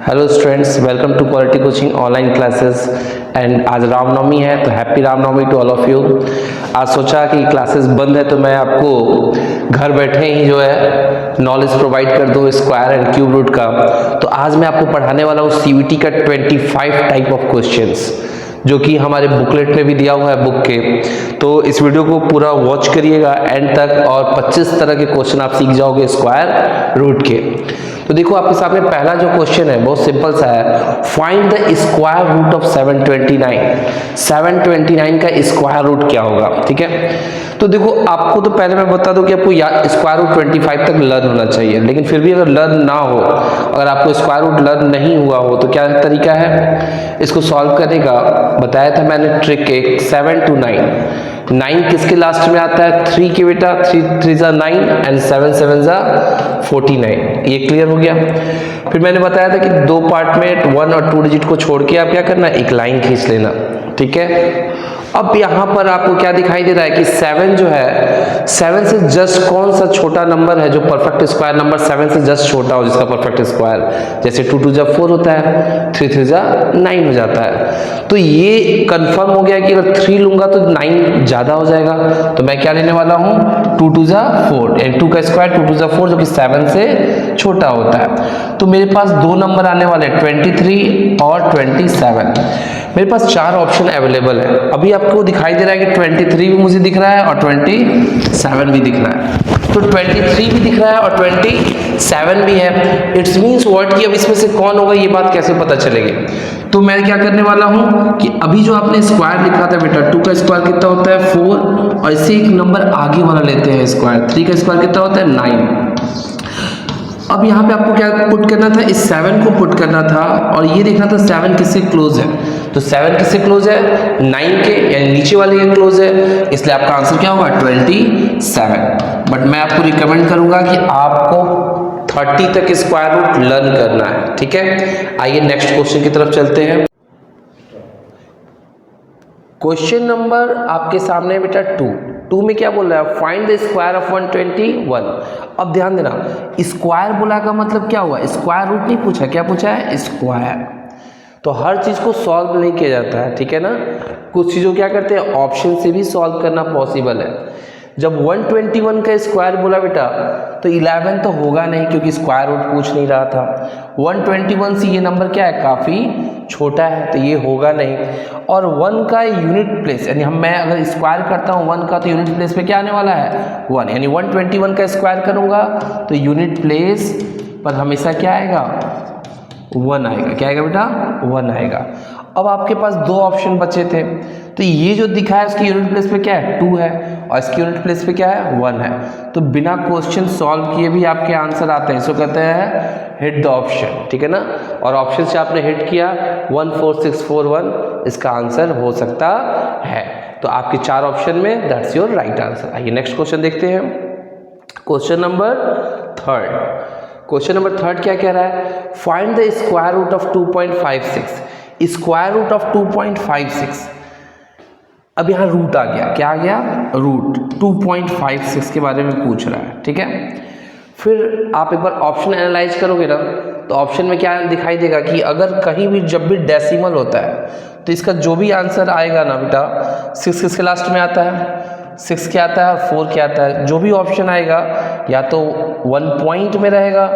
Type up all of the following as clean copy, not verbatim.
Hello students, welcome to quality coaching online classes. And आज रामनवमी है तो happy Ramnavami to all of you. आज सोचा कि क्लासेस बंद है तो मैं आपको घर बैठे ही जो है नॉलेज प्रोवाइड कर दूँ स्क्वायर एंड क्यूब रूट का। तो आज मैं आपको पढ़ाने वाला हूँ सीवीटी का 25 टाइप ऑफ क्वेश्चंस, जो कि हमारे बुकलेट में भी दिया हुआ है बुक के। तो इस वीडियो को पूरा वॉच करिएगा एंड तक, और 25 तरह के क्वेश्चन आप सीख जाओगे स्क्वायर रूट के। तो देखो आपके सामने पहला जो क्वेश्चन है बहुत सिंपल सा है, find the square root of 729। 729 का स्क्वायर रूट क्या होगा, ठीक है। तो देखो आपको तो पहले मैं बता दूं कि आपको स्क्वायर रूट 25 तक लर्न होना चाहिए, लेकिन फिर भी अगर लर्न ना हो, अगर आपको स्क्वायर रूट लर्न नहीं हुआ हो तो क्या तरीका है इसको सॉल्व करने का, बताया था मैंने ट्रिक एक 7 to 9। 9 किसके लास्ट में आता है, 3 के बेटा, 3 3 जा 9 एंड 7 7 जा 49। ये क्लियर हो गया। फिर मैंने बताया था कि दो पार्ट में 1 और 2 डिजिट को छोड़ के आप क्या करना, एक लाइन खींच लेना, ठीक है। अब यहां पर आपको क्या दिखाई दे रहा है कि 7 जो है, 7 से जस्ट कौन सा छोटा नंबर है जो परफेक्ट स्क्वायर नंबर 7 से जस्ट छोटा हो, जिसका परफेक्ट स्क्वायर, जैसे 2 2 जा 4 होता है, 3 3 जा 9 हो जाता है। तो ये कंफर्म हो गया कि अगर 3 लूंगा तो 9 ज्यादा हो जाएगा, तो मैं क्या लेने वाला हूं, 2 2 जा 4 एंड 2 का स्क्वायर 2 2 जा 4 जो कि 7 से छोटा होता है। तो मेरे पास दो नंबर आने वाले 23 और 27। मेरे पास 4 ऑप्शन अवेलेबल है। अभी आपको दिखाई दे रहा है कि 23 भी मुझे दिख रहा है और 27 भी दिख रहा है। तो 23 भी दिख रहा है और 27 भी है। इट्स मीन्स व्हाट कि अब इसमें से कौन होगा ये बात कैसे पता चलेगी। तो मैं क्या करने वाला हूं कि अभी जो आपने स्क्वायर लिखा था बेटा, 2 का स्क्वायर कितना होता है 4, और इससे एक नंबर आगे वाला लेते हैं स्क्वायर, 3 का स्क्वायर कितना होता है 9। अब यहाँ पे आपको क्या पुट करना था, इस 7 को पुट करना था और ये देखना था 7 किससे क्लोज है। तो 7 किससे क्लोज है, 9 के, यानी नीचे वाले के क्लोज है, इसलिए आपका आंसर क्या होगा 27। बट मैं आपको रिकमेंड करूंगा कि आपको 30 तक स्क्वायर रूट लर्न करना है, ठीक है। आइए नेक्स्ट क्वेश्चन की तरफ चलते हैं। क्वेश्चन नंबर आपके सामने है बेटा 2 में क्या बोल रहा है, फाइंड द स्क्वायर ऑफ 121। अब ध्यान देना, स्क्वायर बोला का मतलब क्या हुआ, स्क्वायर रूट नहीं पूछा, क्या पूछा है स्क्वायर। तो हर चीज को सॉल्व नहीं किया जाता है, ठीक है ना। कुछ चीजों क्या करते हैं ऑप्शन से भी सॉल्व करना पॉसिबल है। जब 121 का स्क्वायर बोला बेटा तो 11 तो होगा नहीं, क्योंकि स्क्वायर रूट पूछ नहीं रहा था। 121 से ये नंबर क्या है, काफी छोटा है, तो ये होगा नहीं। और 1 का यूनिट प्लेस, यानी मैं अगर स्क्वायर करता हूँ 1 का, तो यूनिट प्लेस पे क्या आने वाला है 1, यानी 121 का स्क्वायर करूंगा तो यूनिट प्लेस पर हमेशा क्या आएगा 1 आएगा। क्या आएगा बेटा 1 आएगा। अब आपके पास दो ऑप्शन बचे थे, तो ये जो दिखा है उसकी यूनिट प्लेस पे क्या है 2 है, और इसकी यूनिट प्लेस पे क्या है 1 है। तो बिना क्वेश्चन सॉल्व किए भी आपके आंसर आते हैं, इसको कहते हैं हिट द ऑप्शन, ठीक है ना। और ऑप्शन से आपने हिट किया 14641, इसका आंसर हो सकता है। तो आपके 4 ऑप्शन में दैट्स योर राइट आंसर। आइए नेक्स्ट क्वेश्चन देखते हैं। क्वेश्चन नंबर 3 क्या कह रहा है, find the square root of 2.56। Square root of 2.56। अब यहाँ रूट आ गया, क्या आ गया रूट 2.56 के बारे में पूछ रहा है, ठीक है। फिर आप एक बार ऑप्शन एनालाइज करोगे ना, तो ऑप्शन में क्या दिखाई देगा कि अगर कहीं भी जब भी डेसिमल होता है तो इसका जो भी आंसर आएगा ना बेटा, 6 किसके लास्ट में आता है, 6 क्या आता है और 4 क्या आता है। जो भी ऑप्शन आएगा या तो 1 पॉइंट में रहेगा,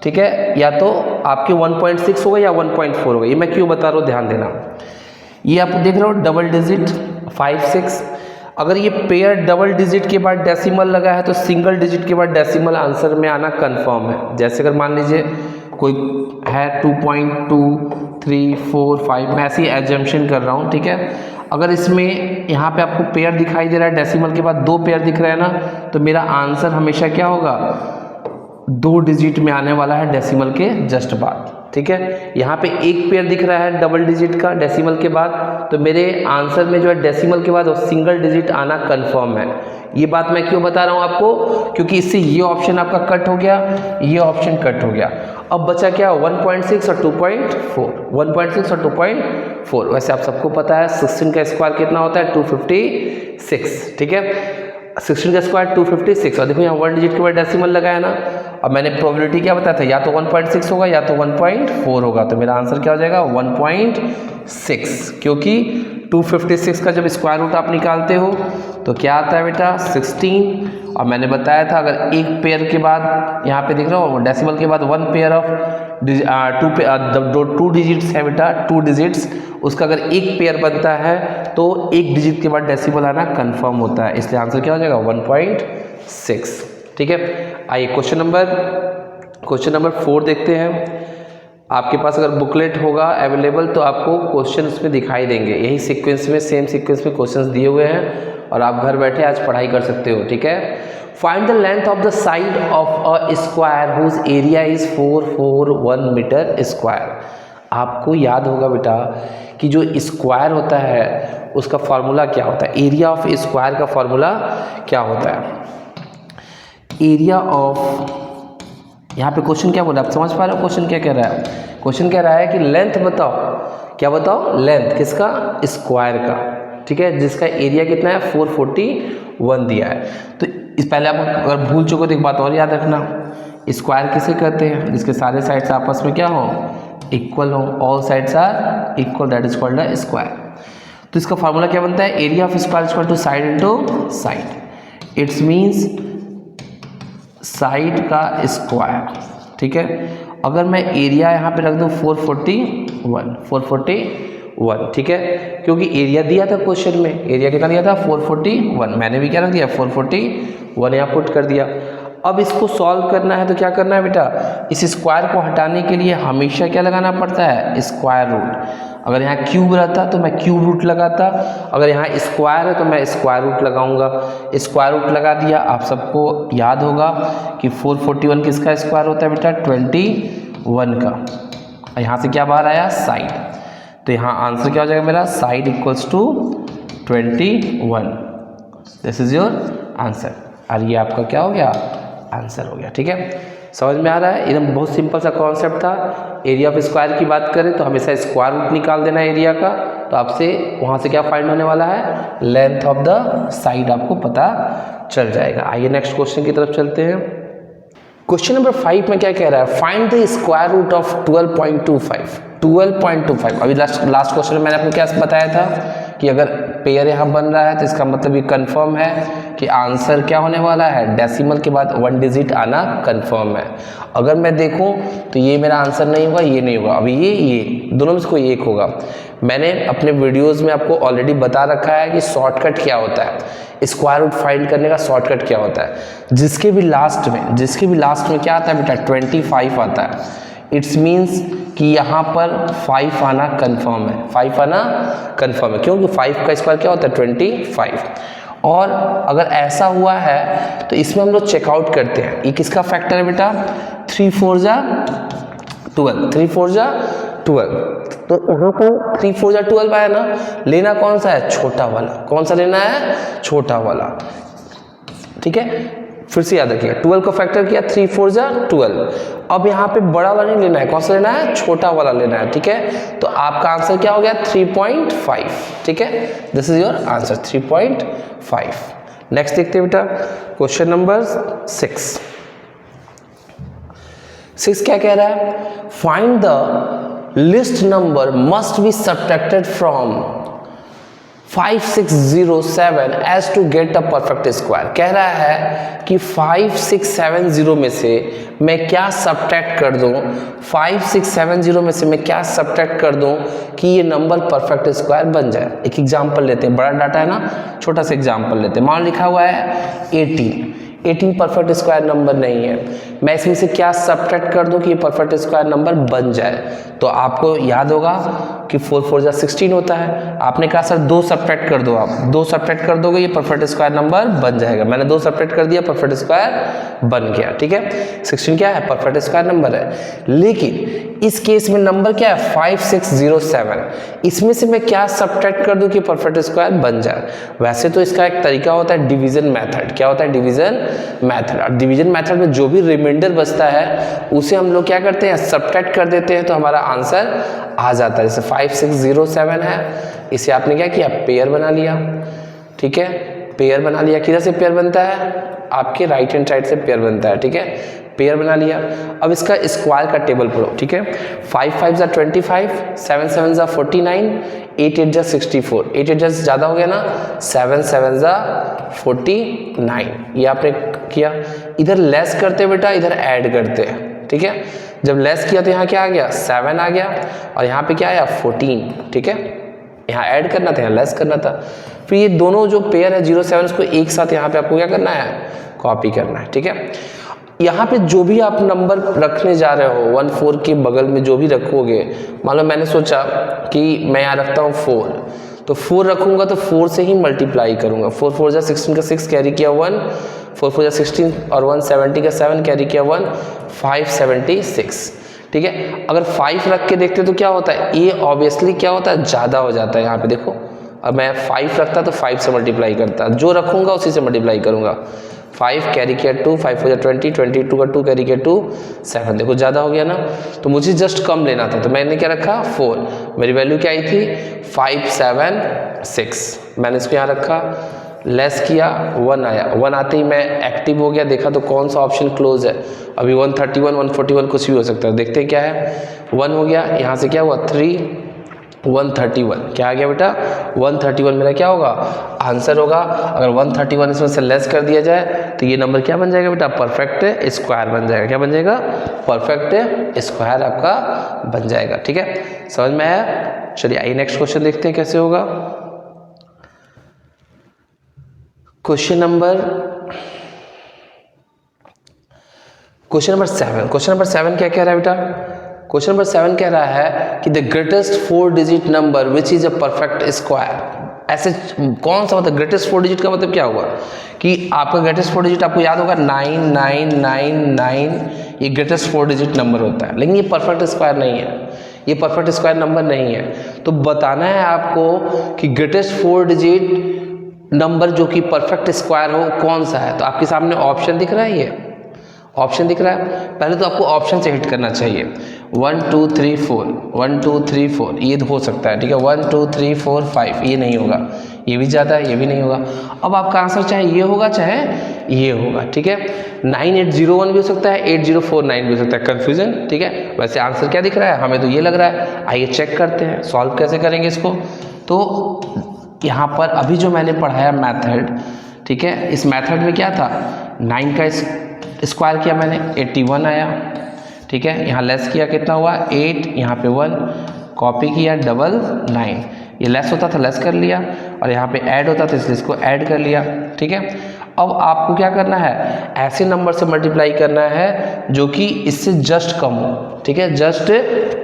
ठीक है, या तो आपके 1.6 होगा या 1.4 होगा। ये मैं क्यों बता रहा हूँ, ध्यान देना। ये आप देख रहे हो डबल डिजिट 5 6, अगर ये पेयर डबल डिजिट के बाद डेसिमल लगा है तो सिंगल डिजिट के बाद डेसिमल आंसर में आना कंफर्म है। जैसे अगर मान लीजिए कोई है 2.2 3 4 5, मैं ऐसी एजम्पशन कर रहा हूँ, ठीक है। अगर इसमें यहाँ पे आपको पेयर दिखाई दे रहा है, डेसिमल के बाद 2 पेयर दिख रहा है ना, तो मेरा आंसर हमेशा क्या होगा 2 डिजिट में आने वाला है डेसिमल के जस्ट बाद, ठीक है। यहाँ पे एक पेयर दिख रहा है डबल डिजिट का डेसिमल के बाद, तो मेरे आंसर में जो है डेसिमल के बाद वो सिंगल डिजिट आना कंफर्म है। ये बात मैं क्यों बता रहा हूँ आपको, क्योंकि इससे ये ऑप्शन आपका कट हो गया, ये ऑप्शन कट हो गया। अब बचा क्या 1.6 और 2.4, 1.6 और 2.4। वैसे आप सबको पता है 16 का स्क्वायर कितना होता है 256, ठीक है। 16 का स्क्वायर 256, और देखो यहाँ 1 डिजिट के बाद डेसिमल लगाया ना, अब मैंने प्रोबेबिलिटी क्या बताया था, या तो 1.6 होगा या तो 1.4 होगा, तो मेरा आंसर क्या हो जाएगा 1.6, क्योंकि 256 का जब स्क्वायर रूट आप निकालते हो तो क्या आता है बेटा 16, और मैंने बताया था अगर एक पेयर के बाद यहाँ पे दिख रहा हो डेसिमल के बाद 1 पेयर ऑफ 2 डिजिट्स है बेटा, 2 डिजिट्स, उसका अगर एक पेयर बनता है तो एक डिजिट के बाद डेसिमल आना कंफर्म होता है, इसलिए आंसर क्या हो जाएगा 1.6। ठीक है, आइए क्वेश्चन नंबर 4 देखते हैं। आपके पास अगर बुकलेट होगा अवेलेबल तो आपको क्वेश्चन उसमें दिखाई देंगे, यही सीक्वेंस में, सेम सीक्वेंस में क्वेश्चंस दिए हुए हैं और आप घर बैठे आज पढ़ाई कर सकते हो। ठीक है, find the length of the side of a square whose area is 441 metre square. आपको याद होगा बेटा कि जो स्क्वायर होता है उसका फॉर्मूला क्या होता है, एरिया ऑफ स्क्वायर का फॉर्मूला क्या होता है, एरिया ऑफ, यहाँ पे क्वेश्चन क्या बोला आप समझ पा रहे हो, क्वेश्चन क्या कह रहा है, क्वेश्चन कह रहा है कि लेंथ बताओ, क्या बताओ, लेंथ किसका, स्क्वायर का। ठीक है, जिसका एरिया कितना है 441 दिया है। तो इस पहले आप अगर भूल चुके तो एक बात और याद रखना, स्क्वायर किसे कहते हैं, जिसके सारे साइड्स आपस में क्या हो, इक्वल हो, all sides are equal, that is called a square. तो इसका फॉर्मूला क्या बनता है, area of square equal to side into side, it's means side का स्क्वायर। ठीक है, अगर मैं एरिया यहाँ पे रख दूँ 441, ठीक है, क्योंकि एरिया दिया था क्वेश्चन में, एरिया कितना दिया था 441, मैंने भी क्या रख दिया 441 यहाँ पुट कर दिया। अब इसको सॉल्व करना है तो क्या करना है बेटा, इस स्क्वायर को हटाने के लिए हमेशा क्या लगाना पड़ता है, स्क्वायर रूट। अगर यहाँ क्यूब रहता तो मैं क्यूब रूट लगाता, अगर यहाँ स्क्वायर है तो मैं स्क्वायर रूट लगाऊंगा, स्क्वायर रूट लगा दिया। आप सबको याद होगा कि 441 किसका स्क्वायर होता है बेटा, 21 का। यहाँ से क्या बाहर आया, साइड, तो यहाँ आंसर क्या हो जाएगा मेरा, side equals to 21, this is your answer. और ये आपका क्या हो गया, आंसर हो गया। ठीक है, समझ में आ रहा है, एकदम बहुत सिंपल सा कॉन्सेप्ट था। एरिया ऑफ स्क्वायर की बात करें तो हमेशा स्क्वायर रूट निकाल देना एरिया का, तो आपसे वहाँ से क्या फाइंड होने वाला है, लेंथ ऑफ द साइड आपको पता चल जाएगा। आइए नेक्स्ट क्वेश्चन की तरफ चलते हैं। क्वेश्चन नंबर 5 में क्या कह रहा है, find the square root of 12.25। अभी लास्ट क्वेश्चन में मैंने आपको क्या बताया था कि अगर पेयर यहाँ बन रहा है तो इसका मतलब ये कंफर्म है कि आंसर क्या होने वाला है, डेसिमल के बाद 1 डिजिट आना कंफर्म है। अगर मैं देखूं तो ये मेरा आंसर नहीं होगा, ये नहीं होगा, अभी ये दोनों में से कोई एक होगा। मैंने अपने वीडियोस में आपको ऑलरेडी बता रखा है कि शॉर्टकट क्या होता है, स्क्वायर रूट फाइंड करने का शॉर्टकट क्या होता है। जिसके भी लास्ट में क्या आता है बेटा, 25 आता है। इट्स मीन्स कि यहाँ पर 5 आना कंफर्म है, 5 आना कंफर्म है, क्योंकि 5 का स्क्वायर क्या होता है 25। और अगर ऐसा हुआ है तो इसमें हम लोग चेकआउट करते हैं, ये किसका फैक्टर है बेटा, 3 4 जा 12, तो यहाँ पर 3 4 जा 12 आया ना, लेना कौन सा है, छोटा वाला। कौन सा लेना है, छोटा वाला। ठीक है, फिर से याद रखिए, 12 को फैक्टर किया, 3 4 जा 12। अब यहाँ पे बड़ा वाला नहीं लेना है, कौन सा लेना है, छोटा वाला लेना है। ठीक है, तो आपका आंसर क्या हो गया 3.5। ठीक है, this is your answer 3.5। Next देखते हैं बेटा, क्वेश्चन नंबर 6 क्या कह रहा है, find the least number must be subtracted from 5607 as to get a perfect square. कह रहा है कि 5670 में से मैं क्या सब्ट्रैक्ट कर दूं, 5670 में से मैं क्या सब्ट्रैक्ट कर दूं कि ये नंबर परफेक्ट स्क्वायर बन जाए। एक एग्जांपल लेते हैं, बड़ा डाटा है ना, छोटा सा एग्जांपल लेते हैं। मान लिखा हुआ है 18 परफेक्ट स्क्वायर नंबर नहीं है, मैं इसमें से क्या सब्ट्रैक्ट कर दूं कि ये परफेक्ट स्क्वायर नंबर बन जाए। तो आपको याद होगा कि 4 4 जा 16 होता है। आपने कहा सर 2 सब्ट्रैक्ट कर दो, आप 2 सब्ट्रैक्ट कर दोगे ये परफेक्ट स्क्वायर नंबर बन जाएगा। मैंने 2 सब्ट्रैक्ट कर दिया, परफेक्ट स्क्वायर बन गया। ठीक है, 16 क्या है, परफेक्ट स्क्वायर नंबर है। लेकिन इस केस में नंबर क्या है 5607, इसमें से मैं क्या सब्ट्रैक्ट कर दूं कि परफेक्ट स्क्वायर बन जाए। वैसे तो इसका एक तरीका होता है डिवीजन मेथड। क्या होता है, डिवीजन मेथड। और डिवीजन मेथड में जो भी रिमाइंडर बचता है उसे हम लोग क्या करते हैं, सब्ट्रैक्ट कर देते हैं, तो हमारा आंसर आ जाता है। जैसे 5607 है, इसे आपने क्या किया, पेयर बना लिया। ठीक है, पेयर बना लिया। किधर से पेयर बनता है? आपके राइट हैंड साइड से पेयर बनता है, ठीक है, पेयर बना लिया। अब इसका स्क्वायर का टेबल पढ़ो, ठीक है। 5 5 जा 25, 7 7 जा 49, 8 8 जा 64, 8 8 जा ज़्यादा हो गया ना, 7 7 जा 49, ये आपने किया। इधर लेस करते बेटा, इधर ऐड करते हैं, ठीक है। जब लेस किया तो यहाँ क्या आ गया? 7 आ गया, और यहाँ पे क्या आया? 14, ठीक है। यहाँ ऐड करना था, यहाँ लेस करना था। फिर ये दोनों जो पेयर है 0 7 उसको एक साथ यहाँ पे आपको क्या करना है? कॉपी करना है, ठीक है। यहाँ पे जो भी आप नंबर रखने जा रहे हो 1 4 के बगल में जो भी रखोगे, मान लो मैंने सोचा कि मैं यहाँ रखता हूँ 4, तो 4 रखूँगा तो 4 से ही मल्टीप्लाई करूँगा। 4 4 जा 16 का 6 कैरी किया 1, 4 4 जा 16 और 1 70 का 7 कैरी किया 1, 576, ठीक है। अगर 5 रख के देखते तो क्या होता है? ये ऑब्वियसली क्या होता है? ज़्यादा हो जाता है। यहाँ पे देखो, अब मैं 5 रखता तो 5 से मल्टीप्लाई करता, जो रखूँगा उसी से मल्टीप्लाई करूँगा। 5 कैरी किया 2, 5 4 जा 20, 22 का 2 कैरी किया 2, 7, देखो ज़्यादा हो गया ना, तो मुझे जस्ट कम लेना था, तो मैंने क्या रखा? 4। मेरी वैल्यू क्या आई थी? 576, मैंने इसको यहाँ रखा, लेस किया, 1 आया। 1 आते ही मैं एक्टिव हो गया, देखा तो कौन सा ऑप्शन क्लोज है। अभी 131 141 कुछ भी हो सकता है, देखते हैं क्या है। 1 हो गया, यहाँ से क्या हुआ? 3, 131, क्या आ गया बेटा? 131 मेरा क्या होगा? आंसर होगा। अगर 131 इसमें से लेस कर दिया जाए तो ये नंबर क्या बन जाएगा बेटा? परफेक्ट स्क्वायर बन जाएगा। क्या बन जाएगा? परफेक्ट स्क्वायर आपका बन जाएगा, ठीक है। समझ में आया? चलिए आइए नेक्स्ट क्वेश्चन देखते हैं कैसे होगा। Question number 7। क्वेश्चन नंबर 7 क्या कह रहा है बेटा? क्वेश्चन नंबर 7 कह रहा है कि the greatest 4 digit number which is a perfect square. ऐसे कौन सा मतलब ग्रेटेस्ट 4 डिजिट का मतलब क्या होगा? कि आपका ग्रेटेस्ट 4 डिजिट आपको याद होगा 9999, ये ग्रेटेस्ट 4 डिजिट नंबर होता है, लेकिन ये परफेक्ट स्क्वायर नहीं है, ये परफेक्ट स्क्वायर नंबर नहीं है। तो बताना है आपको कि ग्रेटेस्ट 4 डिजिट नंबर जो कि परफेक्ट स्क्वायर हो कौन सा है। तो आपके सामने ऑप्शन दिख रहा है, ये ऑप्शन दिख रहा है। पहले तो आपको ऑप्शन से हिट करना चाहिए। 1 2 3 4, 1 2 3 4 ये हो सकता है, ठीक है। 1 2 3 4 5 ये नहीं होगा, ये भी ज़्यादा है, ये भी नहीं होगा। अब आपका आंसर चाहे ये होगा चाहे ये होगा, ठीक है। 9801 भी हो सकता है, 8049 भी हो सकता है, कन्फ्यूजन, ठीक है। वैसे आंसर क्या दिख रहा है? हमें तो ये लग रहा है। आइए चेक करते हैं सॉल्व कैसे करेंगे इसको। तो यहाँ पर अभी जो मैंने पढ़ाया मेथड, ठीक है, इस मेथड में क्या था? 9 का स्क्वायर किया मैंने, 81 आया, ठीक है। यहाँ लेस किया, कितना हुआ? 8, यहाँ पे 1, कॉपी किया 999, ये लेस होता था लेस कर लिया, और यहाँ पे ऐड होता था इसलिए इसको ऐड कर लिया, ठीक है। अब आपको क्या करना है? ऐसे नंबर से मल्टीप्लाई करना है जो कि इससे जस्ट कम हो, ठीक है, जस्ट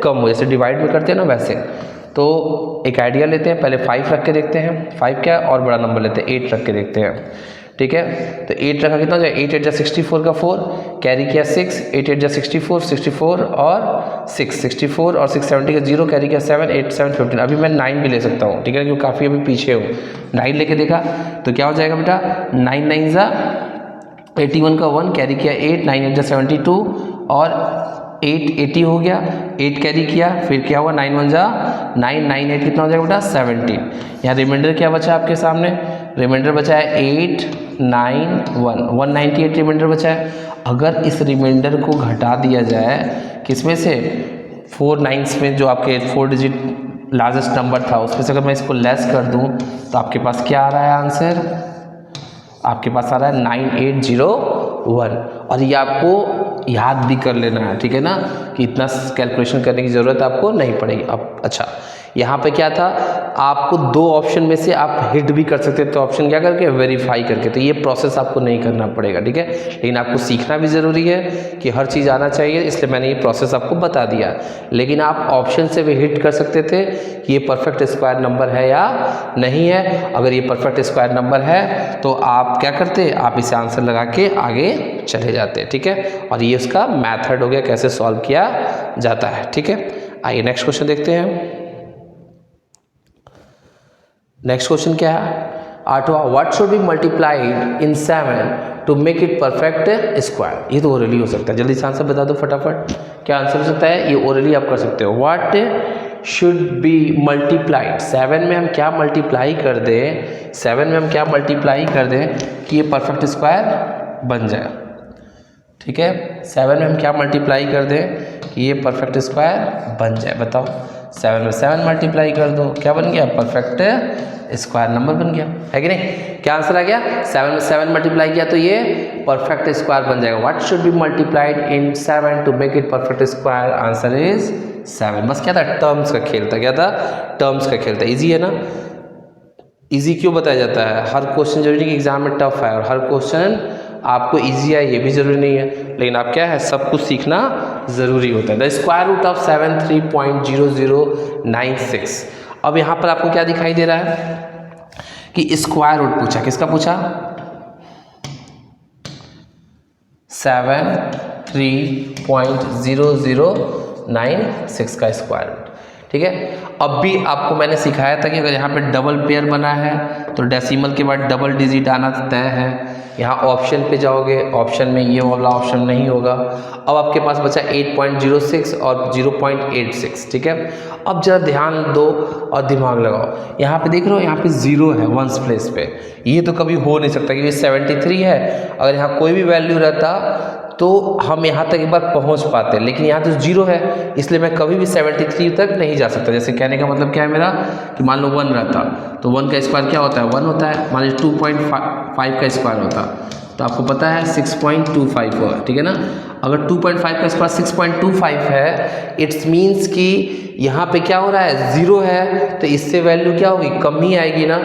कम हो, जैसे डिवाइड में करते हैं ना वैसे। तो एक आइडिया लेते हैं, पहले 5 रख के देखते हैं, 5 क्या और बड़ा नंबर लेते हैं, 8 रख के देखते हैं, ठीक है। तो 8 रखा कितना हो जाए? 8 8 जा 64 का 4 कैरी किया 6, 8 8 जा 64, 64 और 6, 64 और 6 70 का 0 कैरी किया 7, 8 7 15। अभी मैं 9 भी ले सकता हूँ, ठीक है, क्योंकि काफ़ी अभी पीछे हूँ। 9 लेके देखा तो क्या हो जाएगा बेटा? 9 9 जा 81 का 1 कैरी किया 8, 9 8 जा 72 और 8 80 हो गया, 8 कैरी किया, फिर क्या हुआ? 9 1 जा 9, 9 8 कितना हो जाएगा बेटा? 17। यहाँ रिमाइंडर क्या बचा आपके सामने? रिमाइंडर बचा है 8 9 1, 198 रिमाइंडर बचा है। अगर इस रिमाइंडर को घटा दिया जाए किसमें से? 4 9s में, जो आपके 4 डिजिट लार्जेस्ट नंबर था उसमें से अगर मैं इसको लेस कर दूं तो आपके पास क्या आ रहा है आंसर? आपके पास आ रहा है 9801, और ये आपको याद भी कर लेना है, ठीक है ना, कि इतना कैलकुलेशन करने की ज़रूरत आपको नहीं पड़ेगी। अब अच्छा, यहाँ पे क्या था? आपको 2 ऑप्शन में से आप हिट भी कर सकते थे, तो ऑप्शन क्या करके? वेरीफाई करके। तो ये प्रोसेस आपको नहीं करना पड़ेगा, ठीक है, लेकिन आपको सीखना भी ज़रूरी है कि हर चीज़ आना चाहिए, इसलिए मैंने ये प्रोसेस आपको बता दिया। लेकिन आप ऑप्शन से भी हिट कर सकते थे कि ये परफेक्ट स्क्वायर नंबर है या नहीं है। अगर ये परफेक्ट स्क्वायर नंबर है तो आप क्या करते? आप इसे आंसर लगा के आगे चले जाते, ठीक है। और ये उसका मैथड हो गया, कैसे सॉल्व किया जाता है, ठीक है। आइए नेक्स्ट क्वेश्चन देखते हैं। नेक्स्ट क्वेश्चन क्या है? 8वां, what should be multiplied in 7 to make it perfect square. ये तो ओरली हो सकता है, जल्दी से आंसर बता दो फटाफट। क्या आंसर हो सकता है? ये ओरली आप कर सकते हो। व्हाट शुड बी मल्टीप्लाइड, 7 में हम क्या मल्टीप्लाई कर दें, 7 में हम क्या मल्टीप्लाई कर दें कि ये परफेक्ट स्क्वायर बन जाए। ठीक है, 7 में हम क्या मल्टीप्लाई कर दें कि ये परफेक्ट स्क्वायर बन जाए। बताओ, 7 में 7 मल्टीप्लाई कर दो, क्या बन गया, परफेक्ट स्क्वायर नंबर बन गया, है कि नहीं। क्या आंसर आ गया, 7 में 7 मल्टीप्लाई किया तो ये परफेक्ट स्क्वायर बन जाएगा। What should be multiplied in 7 to make it perfect square, answer is 7। बस क्या था, टर्म्स का खेल था, क्या था, टर्म्स का खेल था। इजी है ना, इजी क्यों बताया जाता है, हर क्वेश्चन जरूरी नहीं कि एग्जाम में टफ है, और हर क्वेश्चन आपको इजी है ये भी जरूरी नहीं है, लेकिन आप क्या है, सब कुछ सीखना जरूरी होता है। The square root of 7 3.0096। अब यहाँ पर आपको क्या दिखाई दे रहा है कि स्क्वायर रूट पूछा, किसका पूछा, 7 3.0096 का स्क्वायर रूट। ठीक है, अब भी आपको मैंने सिखाया था कि अगर यहाँ पे डबल पेयर बना है तो डेसिमल के बाद डबल डिजिट आना तय है। यहाँ ऑप्शन पे जाओगे, ऑप्शन में ये वाला ऑप्शन नहीं होगा। अब आपके पास बचा 8.06 और 0.86। ठीक है, अब जरा ध्यान दो और दिमाग लगाओ, यहाँ पे देख रहे हो, यहाँ पे 0 है वंस प्लेस पे, ये तो कभी हो नहीं सकता क्योंकि 73 है। अगर यहाँ कोई भी वैल्यू रहता तो हम यहाँ तक एक बार पहुँच पाते, लेकिन यहाँ तो 0 है, इसलिए मैं कभी भी 73 तक नहीं जा सकता। जैसे कहने का मतलब क्या है मेरा, कि मान लो 1 रहता तो 1 का स्क्वायर क्या होता है, 1 होता है। मान लीजिए 2.5 का स्क्वायर होता तो आपको पता है 6.25 होगा। ठीक है ना, अगर 2.5 का स्क्वायर 6.25 है, इट्स मीन्स कि यहाँ पे क्या हो रहा है, 0 है, तो इससे वैल्यू क्या होगी, कम ही आएगी ना।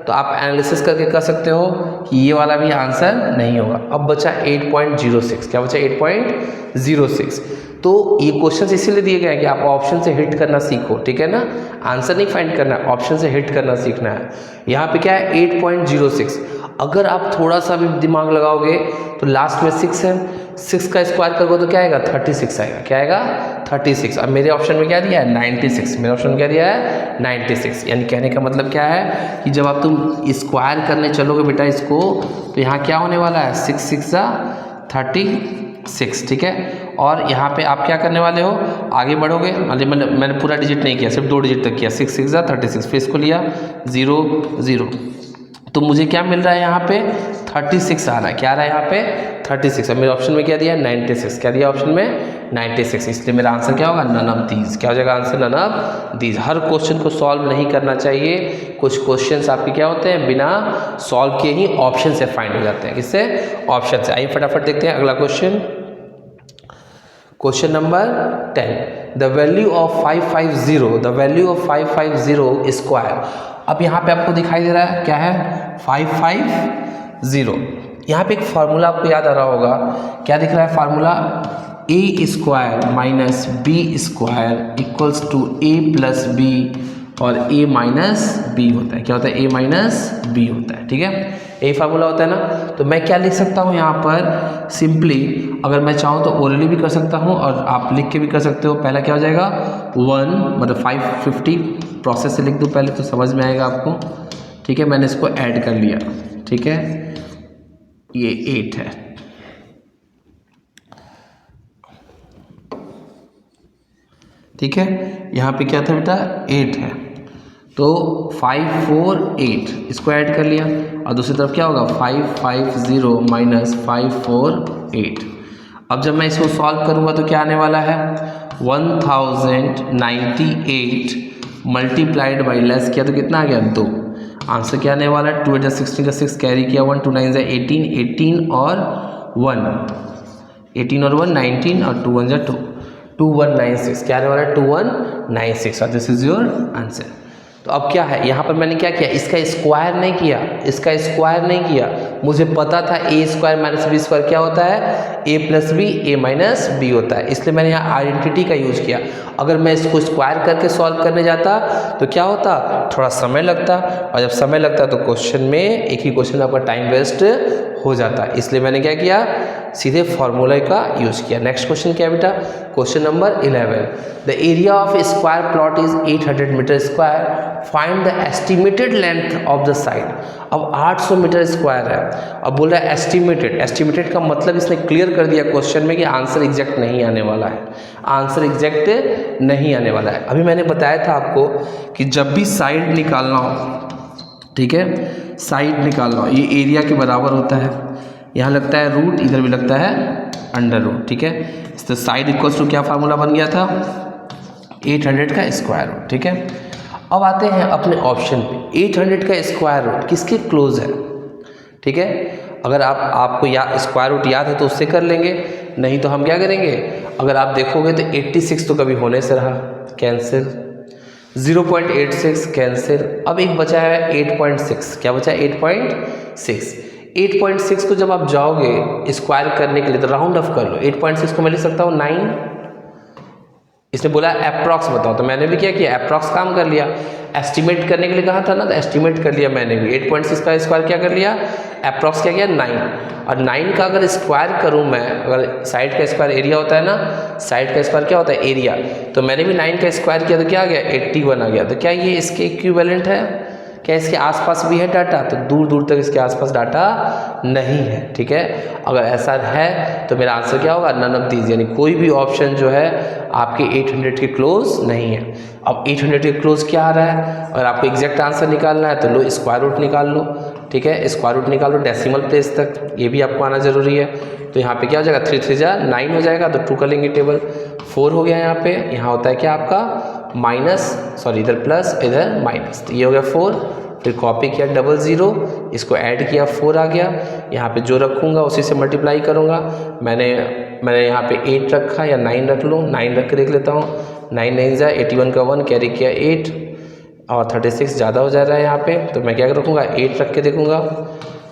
तो आप एनालिसिस करके कर सकते हो कि ये वाला भी आंसर नहीं होगा। अब बचा 8.06, क्या बचा, 8.06। तो ये क्वेश्चन इसीलिए दिए गए हैं कि आप ऑप्शन से हिट करना सीखो। ठीक है ना, आंसर नहीं फाइंड करना है, ऑप्शन से हिट करना सीखना है। यहाँ पे क्या है, 8.06। अगर आप थोड़ा सा भी दिमाग लगाओगे तो लास्ट में 6 है, 6 का स्क्वायर करोगे तो क्या आएगा, 36 आएगा। क्या आएगा, 36। अब मेरे ऑप्शन में क्या दिया है, 96। मेरे ऑप्शन में क्या दिया है, 96। यानी कहने का मतलब क्या है कि जब आप तुम स्क्वायर करने चलोगे बेटा इसको, तो यहाँ क्या होने वाला है, 6 6 36। ठीक है, और यहाँ पे आप क्या करने वाले हो, आगे बढ़ोगे, मतलब मैंने पूरा डिजिट नहीं किया, सिर्फ 2 डिजिट तक किया, 6 6 36। फिर इसको लिया 0 0, तो मुझे क्या मिल रहा है, यहाँ पे 36 आ रहा है। क्या आ रहा है यहाँ पे, 36। अब मेरे ऑप्शन में क्या दिया, 96। क्या दिया ऑप्शन में, 96। इसलिए मेरा आंसर क्या होगा, नन ऑफ दीज। क्या हो जाएगा आंसर, नन ऑफ दीज। हर क्वेश्चन को सॉल्व नहीं करना चाहिए, कुछ क्वेश्चंस आपके क्या होते हैं, बिना सॉल्व किए ही ऑप्शन से फाइंड हो जाते हैं। किससे, ऑप्शन से। आइए फटाफट देखते हैं अगला question. Question number 10, the value of 550, the value of 550 square. अब यहाँ पे आपको दिखाई दे रहा है क्या है, 550। यहाँ पे एक फार्मूला आपको याद आ रहा होगा, क्या दिख रहा है formula, A square minus B square equals to A plus B, और ए माइनस बी होता है। क्या होता है, ए माइनस बी होता है। ठीक है, यही फार्मूला होता है ना। तो मैं क्या लिख सकता हूँ यहाँ पर, सिंपली अगर मैं चाहूँ तो ओरली भी कर सकता हूँ और आप लिख के भी कर सकते हो। पहला क्या हो जाएगा, 1 मतलब 550, प्रोसेस से लिख दूँ पहले तो समझ में आएगा आपको। ठीक है, मैंने इसको ऐड कर लिया। ठीक है, ये 8 है। ठीक है, यहाँ पे क्या था बेटा, 8 है, तो 548 इसको ऐड कर लिया, और दूसरी तरफ क्या होगा, 550 माइनस 548। अब जब मैं इसको सॉल्व करूँगा तो क्या आने वाला है, 1098 मल्टीप्लाइड बाई लेस किया तो कितना आ गया, 2। आंसर क्या आने वाला है, 2 × 16 का 6 कैरी किया, 1 2 9 18, 18 और 1 18 और 1 19 और 2 1 2, 2196। क्या आने वाला है, 2196, और दिस इज योर आंसर। तो अब क्या है, यहाँ पर मैंने क्या किया, इसका स्क्वायर नहीं किया, इसका स्क्वायर नहीं किया। मुझे पता था ए स्क्वायर माइनस बी स्क्वायर क्या होता है, ए प्लस बी, ए माइनस बी होता है, इसलिए मैंने यहाँ आइडेंटिटी का यूज़ किया। अगर मैं इसको स्क्वायर करके सॉल्व करने जाता तो क्या होता, थोड़ा समय लगता, और जब समय लगता तो क्वेश्चन में एक ही क्वेश्चन आपका टाइम वेस्ट हो जाता है। इसलिए मैंने क्या किया, सीधे फॉर्मूले का यूज़ किया। नेक्स्ट क्वेश्चन क्या है बेटा, question number 11, the area of square plot is 800 metre square, find the estimated length of the side. अब 800 मीटर स्क्वायर है, अब बोल रहा है एस्टिमेटेड। एस्टिमेटेड का मतलब इसने क्लियर कर दिया क्वेश्चन में कि आंसर एग्जैक्ट नहीं आने वाला है, आंसर एग्जैक्ट नहीं आने वाला है। अभी मैंने बताया था आपको कि जब भी साइड निकालना हो, ठीक है, साइड निकालना हो, ये एरिया के बराबर होता है, यहाँ लगता है रूट, इधर भी लगता है अंडर रूट, ठीक है। तो साइड इक्वल्स टू क्या फार्मूला बन गया था, 800 का स्क्वायर रूट, ठीक है। अब आते हैं अपने ऑप्शन पे, 800 का स्क्वायर रूट किसके क्लोज है, ठीक है। अगर आपको स्क्वायर रूट याद है तो उससे कर लेंगे, नहीं तो हम क्या करेंगे, अगर आप देखोगे तो 86 तो कभी होने से रहा, कैंसिल, 0.86 कैंसिल। अब एक बचा है 8.6, क्या बचा है 8.6। 8.6 को जब आप जाओगे स्क्वायर करने के लिए तो राउंड ऑफ कर लो, 8.6 को मैं लिख सकता हूँ 9। इसने बोला अप्रॉक्स बताओ, तो मैंने भी क्या किया, अप्रॉक्स काम कर लिया। एस्टिमेट करने के लिए कहा था ना, तो एस्टिमेट कर लिया मैंने भी। 8.6 का स्क्वायर क्या कर लिया, अप्रॉक्स क्या किया 9। और 9 का अगर स्क्वायर करूं मैं, अगर साइड का स्क्वायर एरिया होता है ना, साइड का स्क्वायर क्या होता है एरिया, तो मैंने भी 9 का स्क्वायर किया तो क्या आ गया 81 आ गया। तो क्या ये इसके इक्विवेलेंट है, क्या इसके आसपास भी है डाटा, तो दूर दूर तक इसके आसपास डाटा नहीं है, ठीक है। अगर ऐसा है तो मेरा आंसर क्या होगा, नन ऑफ दीज, यानी कोई भी ऑप्शन जो है आपके 800 के क्लोज नहीं है। अब 800 के क्लोज क्या आ रहा है, अगर आपको एग्जैक्ट आंसर निकालना है तो लो स्क्वायर रूट निकाल लो, ठीक है, स्क्वायर रूट निकाल लो डेसिमल प्लेस तक, ये भी आपको आना जरूरी है। तो यहाँ पे क्या हो जाएगा, 3 3 जा 9 हो जाएगा, तो 2 कर लेंगे टेबल, 4 हो गया यहाँ पे, यहाँ होता है क्या आपका माइनस, सॉरी इधर प्लस इधर माइनस, तो ये हो गया 4। फिर कॉपी किया 00, इसको ऐड किया 4 आ गया, यहाँ पे जो रखूँगा उसी से मल्टीप्लाई करूँगा। मैंने यहाँ पे 8 रखा या 9 रख लूँ, 9 रख के देख लेता हूँ, 9 9 जा 81 का 1 कैरी किया 8 और 36 ज़्यादा हो जा रहा है यहाँ पे, तो मैं क्या रखूँगा 8 रख के देखूँगा,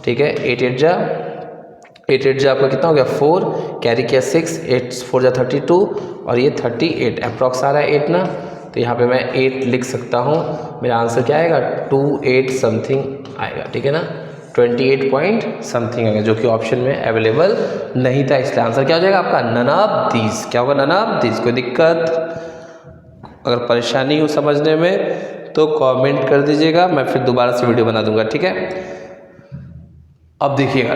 ठीक है। 8 8 जा आपका कितना हो गया 4, कैरी किया 6, 8 4 जा 32 और ये 38 अप्रॉक्स आ रहा है 8 ना, तो यहाँ पे मैं 8 लिख सकता हूँ। मेरा आंसर क्या आएगा 28 समथिंग आएगा, ठीक है ना, 28 पॉइंट समथिंग आएगा, जो कि ऑप्शन में अवेलेबल नहीं था, इसलिए आंसर क्या हो जाएगा आपका नन ऑफ दीज। क्या होगा नन ऑफ दीज। कोई दिक्कत अगर परेशानी हो समझने में तो कमेंट कर दीजिएगा, मैं फिर दोबारा से वीडियो बना दूंगा, ठीक है। अब देखिएगा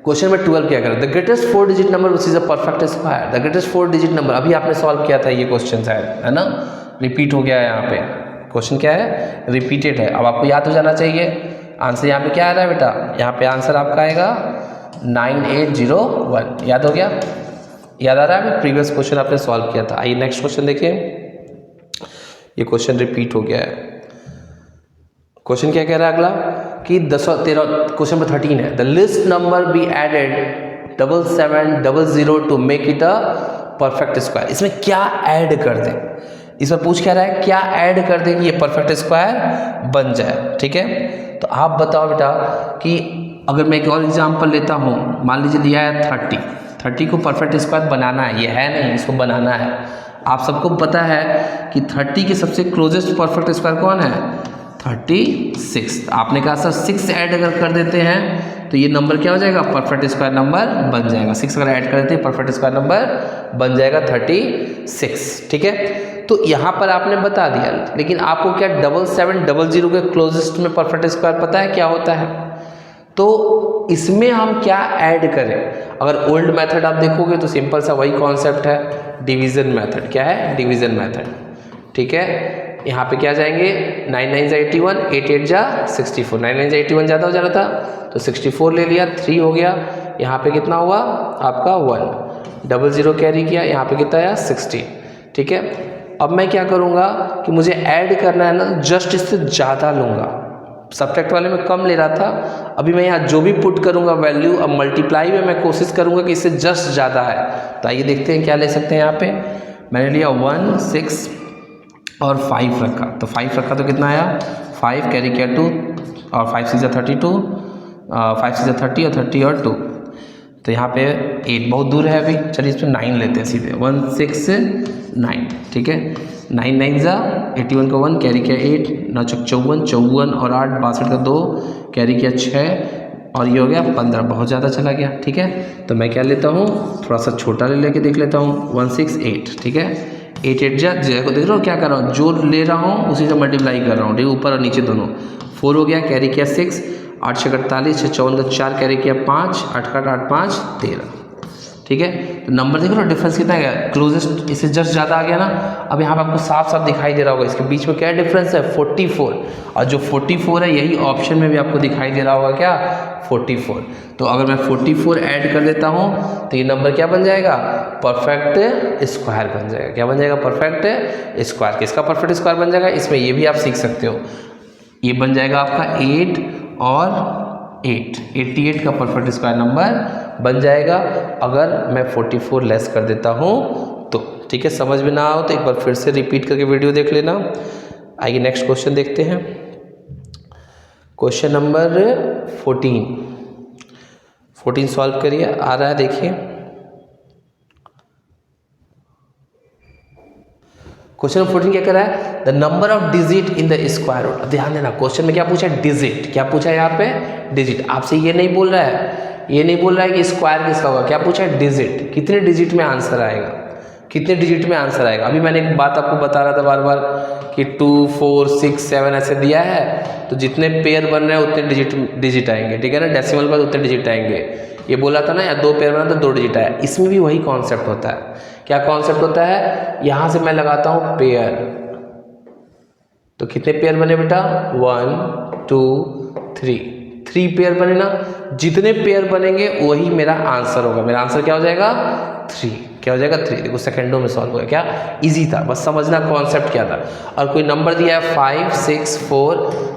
क्वेश्चन में 12 क्या करें, the greatest 4 digit number which is a perfect square. The greatest 4 digit number अभी आपने सॉल्व किया था ये क्वेश्चन शायद, है ना, रिपीट हो गया है यहाँ पे, क्वेश्चन क्या है रिपीटेड है। अब आपको याद हो जाना चाहिए आंसर, यहाँ पे क्या आ रहा है बेटा, यहाँ पे आंसर आपका आएगा 9801, याद हो गया, याद आ रहा है, प्रीवियस क्वेश्चन आपने सॉल्व किया था। आइए नेक्स्ट क्वेश्चन देखिए, ये क्वेश्चन रिपीट हो गया है। क्वेश्चन क्या कह रहा है अगला कि 13 क्वेश्चन नंबर 13 है, the least number be added 7700 to make it a perfect square. इसमें क्या ऐड कर दें, इसमें पूछ क्या रहा है, क्या ऐड कर दें कि ये परफेक्ट स्क्वायर बन जाए, ठीक है। तो आप बताओ बेटा कि अगर मैं एक और एग्जांपल लेता हूँ, मान लीजिए लिया है 30 को परफेक्ट स्क्वायर बनाना है, ये है नहीं, इसको बनाना है। आप सबको पता है कि 30 के सबसे क्लोजेस्ट परफेक्ट स्क्वायर कौन है 36। आपने कहा सर 6 ऐड अगर कर देते हैं तो ये नंबर क्या हो जाएगा परफेक्ट स्क्वायर नंबर बन जाएगा। 6 अगर ऐड कर देते हैं परफेक्ट स्क्वायर नंबर बन जाएगा 36, ठीक है। तो यहाँ पर आपने बता दिया, लेकिन आपको क्या 7700 के क्लोजेस्ट में परफेक्ट स्क्वायर पता है क्या होता है, तो इसमें हम क्या ऐड करें। अगर ओल्ड मेथड आप देखोगे तो सिंपल सा वही कॉन्सेप्ट है, डिवीजन मेथड। क्या है डिवीजन मेथड, ठीक है। यहाँ पे क्या जाएंगे 9 9 जा 81, 8 8 जा 64, 9 9 जा 81 ज़्यादा हो जा रहा था तो 64 ले लिया, 3 हो गया। यहाँ पे कितना हुआ आपका 1, 00 कैरी किया, यहाँ पे कितना आया 60, ठीक है। अब मैं क्या करूँगा कि मुझे ऐड करना है ना, जस्ट इससे ज़्यादा लूँगा। सब्ट्रैक्ट वाले में कम ले रहा था, अभी मैं यहाँ जो भी पुट करूँगा वैल्यू, अब मल्टीप्लाई में मैं कोशिश करूँगा कि इससे जस्ट ज़्यादा है। तो आइए देखते हैं क्या ले सकते हैं। यहाँ पे मैंने लिया 1 6 और 5 रखा, तो 5 रखा तो कितना आया 5, कैरी किया 2 और 5 6 32, 5 6 30 और 30 और 2, तो यहाँ पे 8 बहुत दूर है अभी, चलिए इस पर 9 लेते हैं सीधे, 1 6 9, ठीक है। 9 9 जा 81 का 1 कैरी किया 8, 9 54 54 और 8 62 का 2 कैरी किया 6, और ये हो गया 15, बहुत ज़्यादा चला गया। ठीक है, तो मैं क्या लेता हूँ, थोड़ा सा छोटा लेके देख लेता हूँ, 168। ठीक है, 8 8 जगह को देख रहे हो क्या कर रहा हूँ, जो ले रहा हूँ उसी से मल्टीप्लाई कर रहा हूँ। ठीक है, ऊपर और नीचे दोनों। 4 हो गया, कैरी किया 6, 8 6 48, 6 54 4, कैरी किया 5, 8 8 5 13। ठीक है, तो नंबर देख लो डिफरेंस कितना है, क्लोजेस्ट इससे जस्ट ज़्यादा आ गया ना। अब यहाँ पे आपको साफ साफ दिखाई दे रहा होगा इसके बीच में क्या डिफरेंस है, 44। और जो 44 है यही ऑप्शन में भी आपको दिखाई दे रहा होगा, क्या 44। तो अगर मैं 44 ऐड कर देता हूँ तो ये नंबर क्या बन जाएगा, परफेक्ट स्क्वायर बन जाएगा। क्या बन जाएगा, परफेक्ट स्क्वायर। किसका परफेक्ट स्क्वायर बन जाएगा, इसमें ये भी आप सीख सकते हो। ये बन जाएगा आपका 8 और 8, 88 का परफेक्ट स्क्वायर नंबर बन जाएगा अगर मैं 44 लेस कर देता हूँ तो। ठीक है, समझ में ना आओ तो एक बार फिर से रिपीट करके वीडियो देख लेना। आइए नेक्स्ट क्वेश्चन देखते हैं। क्वेश्चन नंबर 14 सॉल्व करिए, आ रहा है देखिए। क्वेश्चन 14 क्या कर रहा है, the number of digit in the square root. ध्यान देना, क्वेश्चन में क्या पूछा है, डिजिट। क्या पूछा है यहाँ पे, डिजिट। आपसे ये नहीं बोल रहा है, ये नहीं बोल रहा है कि स्क्वायर किसका होगा, क्या पूछा है, डिजिट। कितने डिजिट में आंसर आएगा, कितने डिजिट में आंसर आएगा। अभी मैंने एक बात आपको बता रहा था बार बार कि 2 4 6 7 ऐसे दिया है, तो जितने पेयर बन रहे हैं उतने डिजिट आएंगे। ठीक है ना, डेसिमल पर उतने डिजिट आएंगे। ये बोला था ना, या 2 पेयर बना तो 2 डिजिट आया। इसमें भी वही कॉन्सेप्ट होता है। क्या कॉन्सेप्ट होता है, यहां से मैं लगाता हूं पेयर, तो कितने पेयर बने बेटा, 1 2 3 पेयर बने ना। जितने पेयर बनेंगे वही मेरा आंसर होगा। मेरा आंसर क्या हो जाएगा, 3। क्या हो जाएगा, 3। देखो सेकंडों में सॉल्व हो गया। क्या इजी था, बस समझना कॉन्सेप्ट क्या था। और कोई नंबर दिया है 5 6 4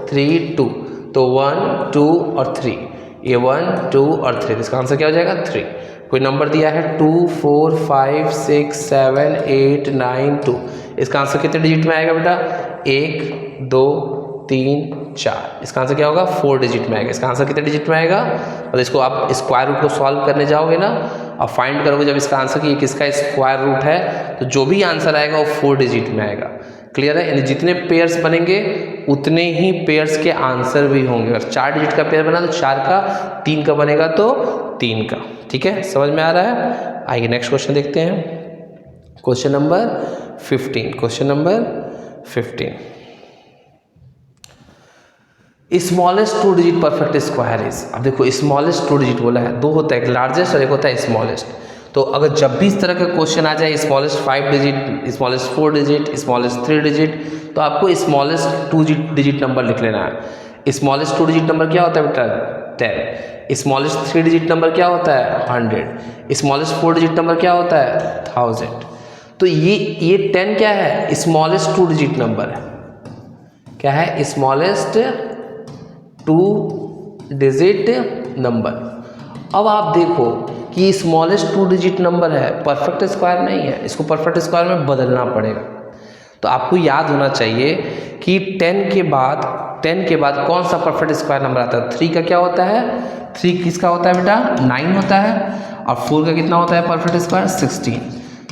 3 2, तो 1 2 और 3, ये 1 2 और 3, इसका आंसर क्या हो जाएगा, 3। कोई नंबर दिया है 2 4 5 6 7 8 9 2, इसका आंसर कितने डिजिट में आएगा बेटा, 1 2 3 4, इसका आंसर क्या होगा, 4 डिजिट में आएगा। इसका आंसर कितने डिजिट में आएगा, और इसको आप स्क्वायर रूट को सॉल्व करने जाओगे ना, और फाइंड करोगे जब इसका आंसर कि ये किसका स्क्वायर रूट है, तो जो भी आंसर आएगा वो 4 डिजिट में आएगा। क्लियर है, यानी जितने पेयर्स बनेंगे उतने ही पेयर्स के आंसर भी होंगे। अगर 4 डिजिट का पेयर बना तो 4 का, 3 का बनेगा तो 3 का। ठीक है, समझ में आ रहा है। आइए नेक्स्ट क्वेश्चन देखते हैं। Question number 15। Question number 15, smallest 2 digit perfect square is. अब देखो स्मॉलेस्ट 2 डिजिट बोला है, 2 होता है, एक लार्जेस्ट और एक होता है स्मॉलेस्ट। तो अगर जब भी इस तरह का क्वेश्चन आ जाए, smallest 5 digit, smallest 4 digit, smallest 3 digit, तो आपको स्मॉलेस्ट 2 डिजिट नंबर लिख लेना है। स्मॉलेस्ट 2 डिजिट नंबर क्या होता है बेटा, 10। स्मॉलेस्ट 3 डिजिट नंबर क्या होता है, 100। स्मॉलेस्ट 4 डिजिट नंबर क्या होता है, 1000। तो ये 10 क्या है, स्मॉलेस्ट 2 डिजिट नंबर है। क्या है, स्मॉलेस्ट 2 डिजिट नंबर। अब आप देखो कि स्मॉलेस्ट 2 डिजिट नंबर है, परफेक्ट स्क्वायर नहीं है, इसको परफेक्ट स्क्वायर में बदलना पड़ेगा। तो आपको याद होना चाहिए कि 10 के बाद कौन सा परफेक्ट स्क्वायर नंबर आता है। 3 का क्या होता है, 3 किसका होता है बेटा, 9 होता है, और 4 का कितना होता है परफेक्ट स्क्वायर, 16।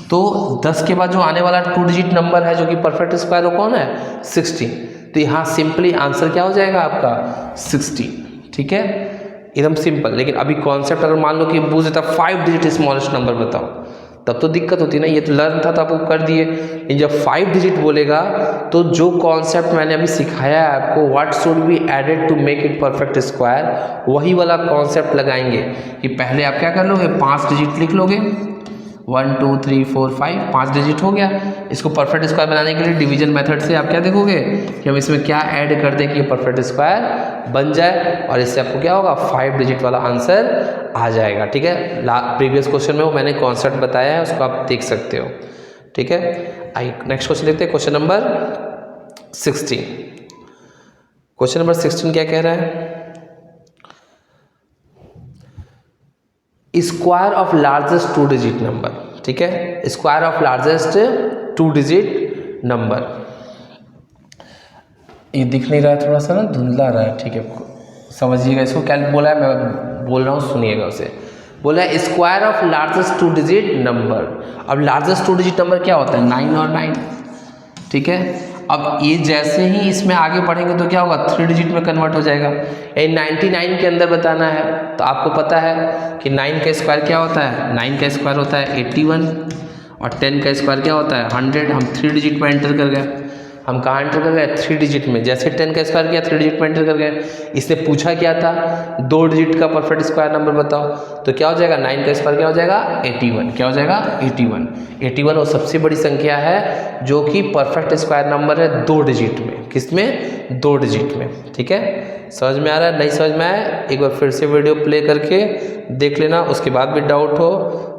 तो 10 के बाद जो आने वाला 2 डिजिट नंबर है जो कि परफेक्ट स्क्वायर, वो कौन है, 16। तो यहाँ सिंपली आंसर क्या हो जाएगा आपका, 16। ठीक है, एकदम सिंपल। लेकिन अभी कॉन्सेप्ट अगर मान लो कि पूछ देता 5 डिजिट स्मॉलेस्ट नंबर बताओ, तब तो दिक्कत होती ना। ये तो लर्न था तो आपको कर दिए, लेकिन जब 5 डिजिट बोलेगा तो जो कॉन्सेप्ट मैंने अभी सिखाया है आपको, what should be added to make it perfect square, वही वाला कॉन्सेप्ट लगाएंगे। कि पहले आप क्या कर लोगे, 5 डिजिट लिख लोगे, 1 2 3 4 5 डिजिट हो गया। इसको परफेक्ट स्क्वायर बनाने के लिए डिवीजन मेथड से आप क्या देखोगे कि हम इसमें क्या ऐड कर दें कि ये परफेक्ट स्क्वायर बन जाए, और इससे आपको क्या होगा, 5 डिजिट वाला आंसर आ जाएगा। ठीक है, प्रीवियस क्वेश्चन में वो मैंने कॉन्सेप्ट बताया है, उसको आप देख सकते हो। ठीक है, आइए नेक्स्ट क्वेश्चन देखते हैं। Question number 16। क्वेश्चन नंबर 16 क्या कह रहा है, square of largest 2 digit number. ठीक है, square of largest 2 digit number. ये दिख नहीं रहा है, थोड़ा सा ना धुंधला रहा है। ठीक है, समझिएगा इसको क्या बोला है, मैं बोल रहा हूँ, सुनिएगा उसे। बोला है square of largest 2 digit number. अब लार्जेस्ट 2 डिजिट नंबर क्या होता है, 9 और 9। ठीक है, अब ये जैसे ही इसमें आगे बढ़ेंगे तो क्या होगा, 3 डिजिट में कन्वर्ट हो जाएगा। ये 99 के अंदर बताना है तो आपको पता है कि 9 का स्क्वायर क्या होता है, 9 का स्क्वायर होता है 81 और 10 का स्क्वायर क्या होता है 100। हम 3 डिजिट में एंटर कर गए। हम कहाँ एंटर कर गए, 3 डिजिट में। जैसे 10 का स्क्वायर किया 3 डिजिट में एंटर कर गए। इसने पूछा क्या था, 2 डिजिट का परफेक्ट स्क्वायर नंबर बताओ, तो क्या हो जाएगा 9 का स्क्वायर क्या हो जाएगा 81। क्या हो जाएगा 81। 81 वो सबसे बड़ी संख्या है जो कि परफेक्ट स्क्वायर नंबर है 2 डिजिट में। किसमें, 2 डिजिट में। ठीक है, समझ में आ रहा है, नहीं समझ में आया एक बार फिर से वीडियो प्ले करके देख लेना, उसके बाद भी डाउट हो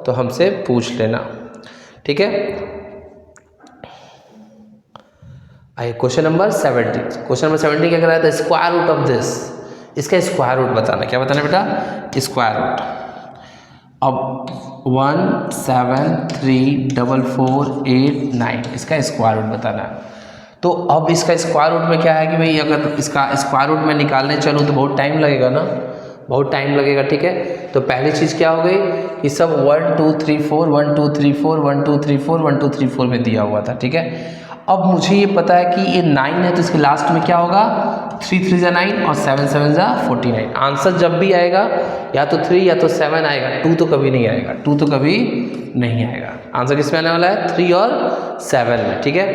तो हमसे पूछ लेना। ठीक है, आइए क्वेश्चन नंबर 70। क्वेश्चन नंबर 70 क्या कराया था, स्क्वायर रूट ऑफ दिस। इसका स्क्वायर रूट बताना। क्या बताना बेटा, स्क्वायर रूट। अब 1 7 3 4 4 8 9 इसका स्क्वायर रूट बताना है। तो अब इसका स्क्वायर रूट में क्या है कि भाई अगर इसका स्क्वायर रूट में निकालने चलूँ तो बहुत टाइम लगेगा ना, बहुत टाइम लगेगा। ठीक है, तो पहली चीज़ क्या हो गई कि सब 1 2 3 4 1 2 3 4 1 2 3 4 1 2 3 4 में दिया हुआ था। ठीक है, अब मुझे ये पता है कि ये 9 है तो इसके लास्ट में क्या होगा, 3 3 9 और 7 7 49। आंसर जब भी आएगा या तो 3 या तो 7 आएगा, 2 तो कभी नहीं आएगा, 2 तो कभी नहीं आएगा। आंसर किस में आने वाला है, 3 और 7 में। ठीक है,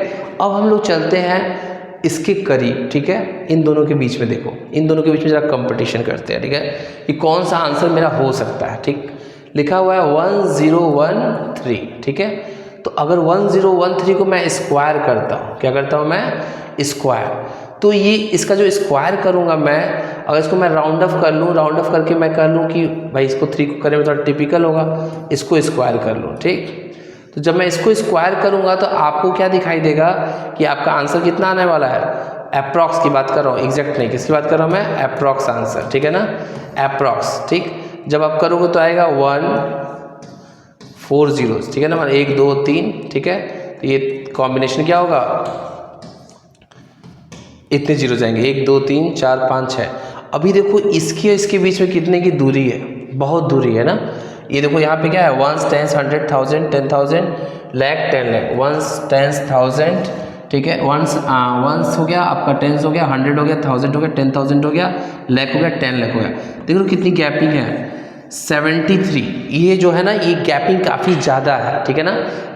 अब हम लोग चलते हैं इसके करीब। ठीक है, इन दोनों के बीच में देखो, इन दोनों के बीच में जरा कंपटीशन करते हैं। ठीक है, कि कौन सा आंसर मेरा हो सकता है। ठीक, लिखा हुआ है 1013। ठीक है, तो अगर 1013 को मैं स्क्वायर करता हूँ, क्या करता हूँ मैं, स्क्वायर, तो ये इसका जो स्क्वायर करूँगा मैं, अगर इसको मैं राउंड ऑफ कर लूँ, राउंड ऑफ करके मैं कर लूँ कि भाई इसको 3 को करने में थोड़ा टिपिकल होगा, इसको स्क्वायर कर लूँ। ठीक, तो जब मैं इसको स्क्वायर करूँगा तो आपको क्या दिखाई देगा कि आपका आंसर कितना आने वाला है, अप्रॉक्स की बात कर रहा हूँ, एग्जैक्ट नहीं, किसकी बात कर रहा हूँ मैं, अप्रॉक्स आंसर। ठीक है ना, अप्रॉक्स। ठीक, जब आप करोगे तो आएगा 1 4 zeros। ठीक है ना, 1 2 3। ठीक है, तो ये कॉम्बिनेशन क्या होगा, इतने जीरो जाएंगे, 1 2 3 4 5 6। अभी देखो इसकी और इसके बीच में कितने की दूरी है, बहुत दूरी है ना। ये देखो यहाँ पे क्या है, 1 10 100 1000 10,000 lakh 10 lakh 1 10,000। ठीक है, 1 हो गया आपका, 10 हो गया, 100 हो गया, 1000 हो गया, 10,000 हो गया, lakh हो गया, 10 lakh हो गया। देखो कितनी गैपिंग है, 73। ये जो है ना, ये गैपिंग काफ़ी ज़्यादा है। ठीक है ना,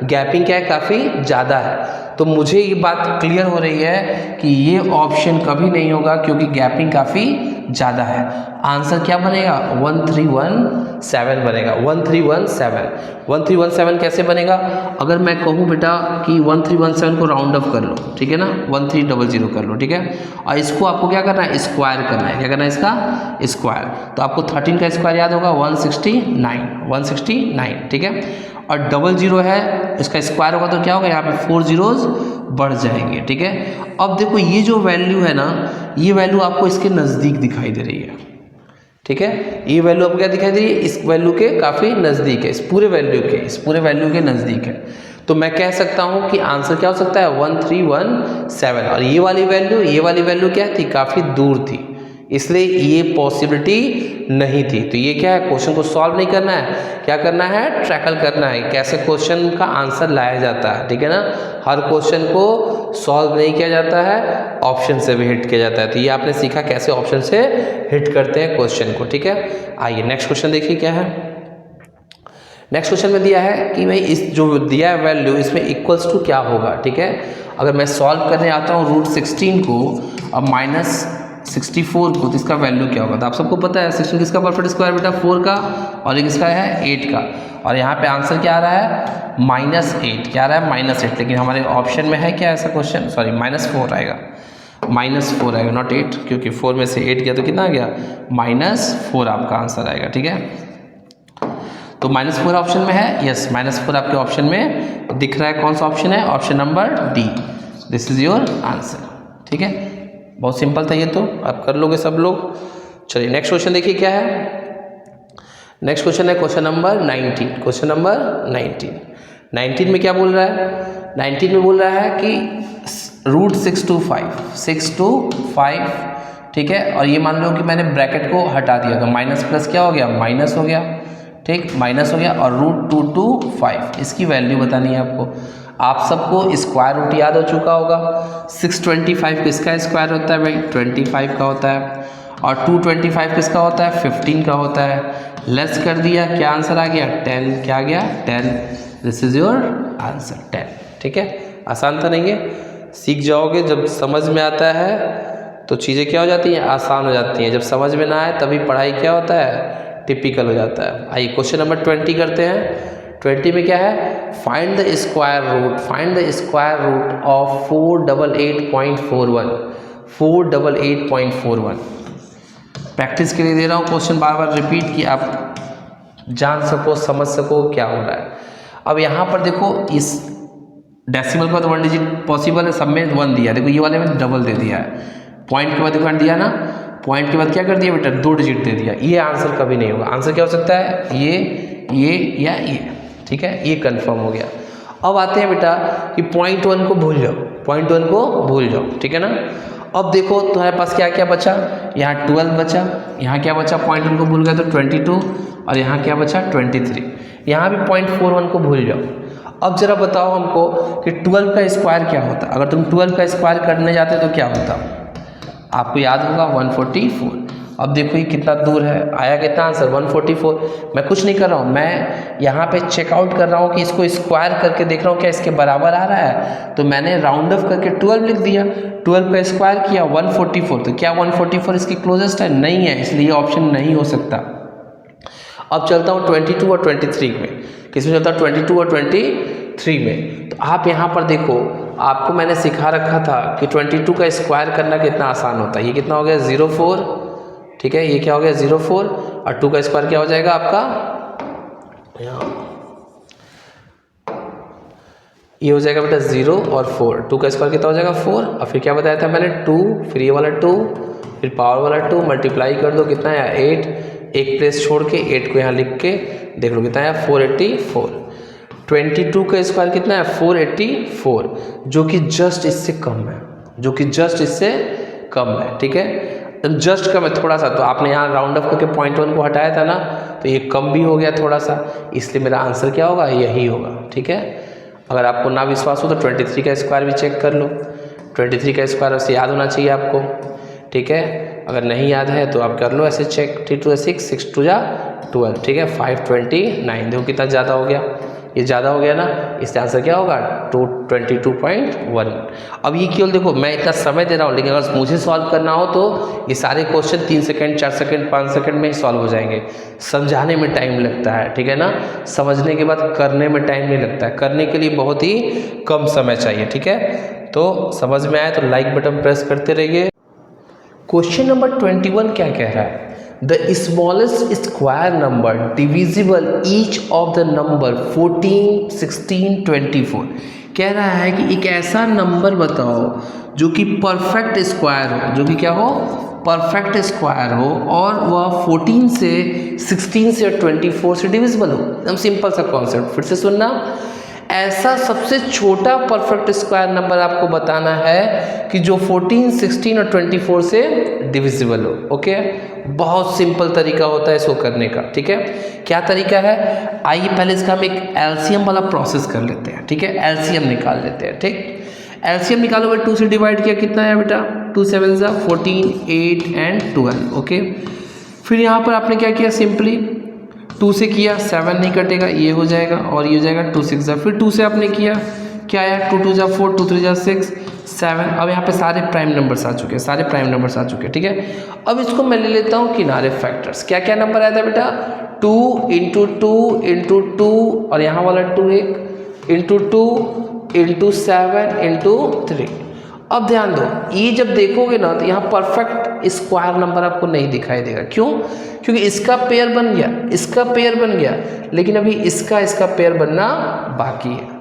गैपिंग क्या है, काफ़ी ज़्यादा है। तो मुझे ये बात क्लियर हो रही है कि ये ऑप्शन कभी नहीं होगा क्योंकि गैपिंग काफ़ी ज़्यादा है। आंसर क्या बनेगा, 1317 बनेगा। 1317। 1317 कैसे बनेगा, अगर मैं कहूँ बेटा कि 1317 को राउंड ऑफ कर लो। ठीक है ना, 1300 कर लो। ठीक है, और इसको आपको क्या करना है, स्क्वायर करना है। क्या करना है, इसका स्क्वायर। तो आपको 13 का स्क्वायर याद होगा, 169। ठीक है, और 00 है, इसका स्क्वायर होगा तो क्या होगा, यहाँ पे 4 zeros बढ़ जाएंगे। ठीक है, अब देखो ये जो वैल्यू है ना, ये वैल्यू आपको इसके नज़दीक दिखाई दे रही है। ठीक है, ये वैल्यू आपको क्या दिखाई दे रही है, इस वैल्यू के काफ़ी नज़दीक है, इस पूरे वैल्यू के नज़दीक है। तो मैं कह सकता हूँ कि आंसर क्या हो सकता है, 1317। और ये वाली वैल्यू क्या थी, काफ़ी दूर थी, इसलिए ये पॉसिबिलिटी नहीं थी। तो ये क्या है, क्वेश्चन को सॉल्व नहीं करना है, क्या करना है, ट्रैकल करना है, कैसे क्वेश्चन का आंसर लाया जाता है। ठीक है ना, हर क्वेश्चन को सॉल्व नहीं किया जाता है, ऑप्शन से भी हिट किया जाता है। तो ये आपने सीखा कैसे ऑप्शन से हिट करते हैं क्वेश्चन को। ठीक है, आइए नेक्स्ट क्वेश्चन देखिए क्या है। नेक्स्ट क्वेश्चन में दिया है कि भाई इस जो दिया है वैल्यू, इसमें इक्वल्स टू क्या होगा। ठीक है, अगर मैं सॉल्व करने आता हूँ √16 को और -64 को, तो इसका वैल्यू क्या होगा। तो आप सबको पता है 16 किसका परफेक्ट स्क्वायर बेटा, 4 का, और एक इसका है 8 का। और यहाँ पे आंसर क्या आ रहा है, -8। क्या आ रहा है, -8। लेकिन हमारे ऑप्शन में है क्या ऐसा क्वेश्चन, सॉरी -4 आएगा, -4 आएगा, नॉट 8, क्योंकि 4 में से 8 गया तो कितना आ गया, -4 आपका आंसर आएगा। ठीक है, तो -4 ऑप्शन में है, यस -4 आपके ऑप्शन में दिख रहा है। कौन सा ऑप्शन है, option number D, this is your answer. ठीक है, बहुत सिंपल था ये, तो आप कर लोगे सब लोग। चलिए नेक्स्ट क्वेश्चन देखिए क्या है। नेक्स्ट क्वेश्चन है क्वेश्चन नंबर 19। क्वेश्चन नंबर 19 में क्या बोल रहा है, 19 में बोल रहा है कि √6 to 5। ठीक है, और ये मान लो कि मैंने ब्रैकेट को हटा दिया तो माइनस प्लस क्या हो गया, माइनस हो गया। ठीक, माइनस हो गया, और √2 to 5 इसकी वैल्यू बतानी है आपको। आप सबको स्क्वायर रूट याद हो चुका होगा। 625 किसका स्क्वायर होता है भाई? 25 का होता है। और 225 किसका होता है? 15 का होता है। लेस कर दिया, क्या आंसर आ गया? 10। क्या आ गया? 10। This is your answer 10। ठीक है, आसान तो नहीं है, सीख जाओगे। जब समझ में आता है तो चीज़ें क्या हो जाती हैं? आसान हो जाती हैं। जब समझ में ना आए तभी पढ़ाई क्या होता है? टिपिकल हो जाता है। आइए क्वेश्चन नंबर 20 करते हैं। 20 में क्या है? Find the square root, find the square root of 488.41। 488.41 practice के लिए दे रहा हूँ क्वेश्चन, बार बार रिपीट कि आप जान सको, समझ सको क्या हो रहा है। अब यहाँ पर देखो, इस डेसिमल का तो 1 डिजिट पॉसिबल है, सब में 1 दिया। देखो ये वाले में डबल दे दिया है। पॉइंट के बाद देखो दिया ना, पॉइंट के बाद क्या कर दिया बेटा? 2 डिजिट दे दिया। ये आंसर कभी नहीं होगा। आंसर क्या हो सकता है? ये या ये। ठीक है, ये कंफर्म हो गया। अब आते हैं बेटा कि पॉइंट 1 को भूल जाओ, पॉइंट 1 को भूल जाओ। ठीक है ना। अब देखो तुम्हारे पास क्या क्या बचा? यहाँ 12 बचा, यहाँ क्या बचा? पॉइंट 1 को भूल गए तो 22, और यहाँ क्या बचा? 23। यहाँ भी पॉइंट 41 को भूल जाओ। अब जरा बताओ हमको कि 12 का स्क्वायर क्या होता? अगर तुम 12 का स्क्वायर करने जाते तो क्या होता? आपको याद होगा 144। अब देखो ये कितना दूर है, आया कितना आंसर? 144। मैं कुछ नहीं कर रहा हूँ, मैं यहाँ पे चेकआउट कर रहा हूँ कि इसको स्क्वायर करके देख रहा हूँ क्या इसके बराबर आ रहा है। तो मैंने राउंड ऑफ करके 12 लिख दिया, 12 का स्क्वायर किया 144। तो क्या 144 इसकी क्लोजेस्ट है? नहीं है, इसलिए ऑप्शन नहीं हो सकता। अब चलता हूँ 22 और 23 में। किसमें चलता हूँ? 22 और 23 में। तो आप यहाँ पर देखो, आपको मैंने सिखा रखा था कि 22 का स्क्वायर करना कितना आसान होता है। ये कितना हो गया? 04। ठीक है, ये क्या हो गया? 04। और 2 का स्क्वायर क्या हो जाएगा आपका? ये हो जाएगा बेटा 0 और 4। 2 का स्क्वायर कितना हो जाएगा? 4। और फिर क्या बताया था मैंने? 2, फिर ये वाला 2, फिर पावर वाला 2, मल्टीप्लाई कर दो, कितना है? 8। एक प्लेस छोड़ के 8 को यहाँ लिख के देख लो कितना है? 484। 22 का स्क्वायर कितना है? 484, जो कि जस्ट इससे कम है, जो कि जस्ट इससे कम है। ठीक है, जस्ट कम है थोड़ा सा। तो आपने यहाँ राउंड ऑफ करके पॉइंट 1 को हटाया था ना, तो ये कम भी हो गया थोड़ा सा, इसलिए मेरा आंसर क्या होगा? यही होगा। ठीक है, अगर आपको ना विश्वास हो तो 23 का स्क्वायर भी चेक कर लो। 23 का स्क्वायर वैसे याद होना चाहिए आपको। ठीक है, अगर नहीं याद है तो आप कर लो ऐसे चेक। 3 2 6, 6 2 12। ठीक है, 529। देखो कितना ज़्यादा हो गया, ये ज़्यादा हो गया ना, इसका आंसर क्या होगा? 222.1। अब ये केवल देखो, मैं इतना समय दे रहा हूँ, लेकिन अगर मुझे सॉल्व करना हो तो ये सारे क्वेश्चन 3 सेकंड, 4 सेकंड, 5 सेकंड में ही सॉल्व हो जाएंगे। समझाने में टाइम लगता है, ठीक है ना, समझने के बाद करने में टाइम नहीं लगता है। करने के लिए बहुत ही कम समय चाहिए। ठीक है, तो समझ में आए तो लाइक बटन प्रेस करते रहिए। क्वेश्चन नंबर 21 क्या कह रहा है? The smallest square number divisible each of the number 14, 16, 24। कह रहा है कि एक ऐसा नंबर बताओ जो कि परफेक्ट स्क्वायर हो, जो कि क्या हो? परफेक्ट स्क्वायर हो, और वह 14 से 16 से 24 से डिविजिबल हो। एकदम सिंपल सा कॉन्सेप्ट, फिर से सुनना। ऐसा सबसे छोटा परफेक्ट स्क्वायर नंबर आपको बताना है कि जो 14, 16 और 24 से डिविजिबल हो। ओके, बहुत सिंपल तरीका होता है इसको करने का। ठीक है, क्या तरीका है? आइए पहले इसका हम एक एलसीएम वाला प्रोसेस कर लेते हैं। ठीक है, एलसीएम निकाल लेते हैं। ठीक, एलसीएम निकालो भाई। 2 से डिवाइड किया कितना है बेटा? 2 7 14, 8 एंड 12। ओके, फिर यहाँ पर आपने क्या किया? सिंपली 2 से किया, 7 नहीं कटेगा, ये हो जाएगा, और ये हो जाएगा 2 6 फिर 2 से आपने किया, क्या आया? 2 2 4, 2 3 6 7। अब यहाँ पे सारे प्राइम नंबर्स आ चुके हैं, सारे प्राइम नंबर्स आ चुके हैं। ठीक है, अब इसको मैं ले लेता हूँ किनारे फैक्टर्स। क्या क्या नंबर आया था बेटा? 2 × 2 × 2, और यहाँ वाला 2 1 × 2 × 7 × 3। अब ध्यान दो, ये जब देखोगे ना तो यहाँ परफेक्ट स्क्वायर नंबर आपको नहीं दिखाई देगा। क्यों? क्योंकि इसका पेयर बन गया, इसका पेयर बन गया, लेकिन अभी इसका पेयर बनना बाकी है।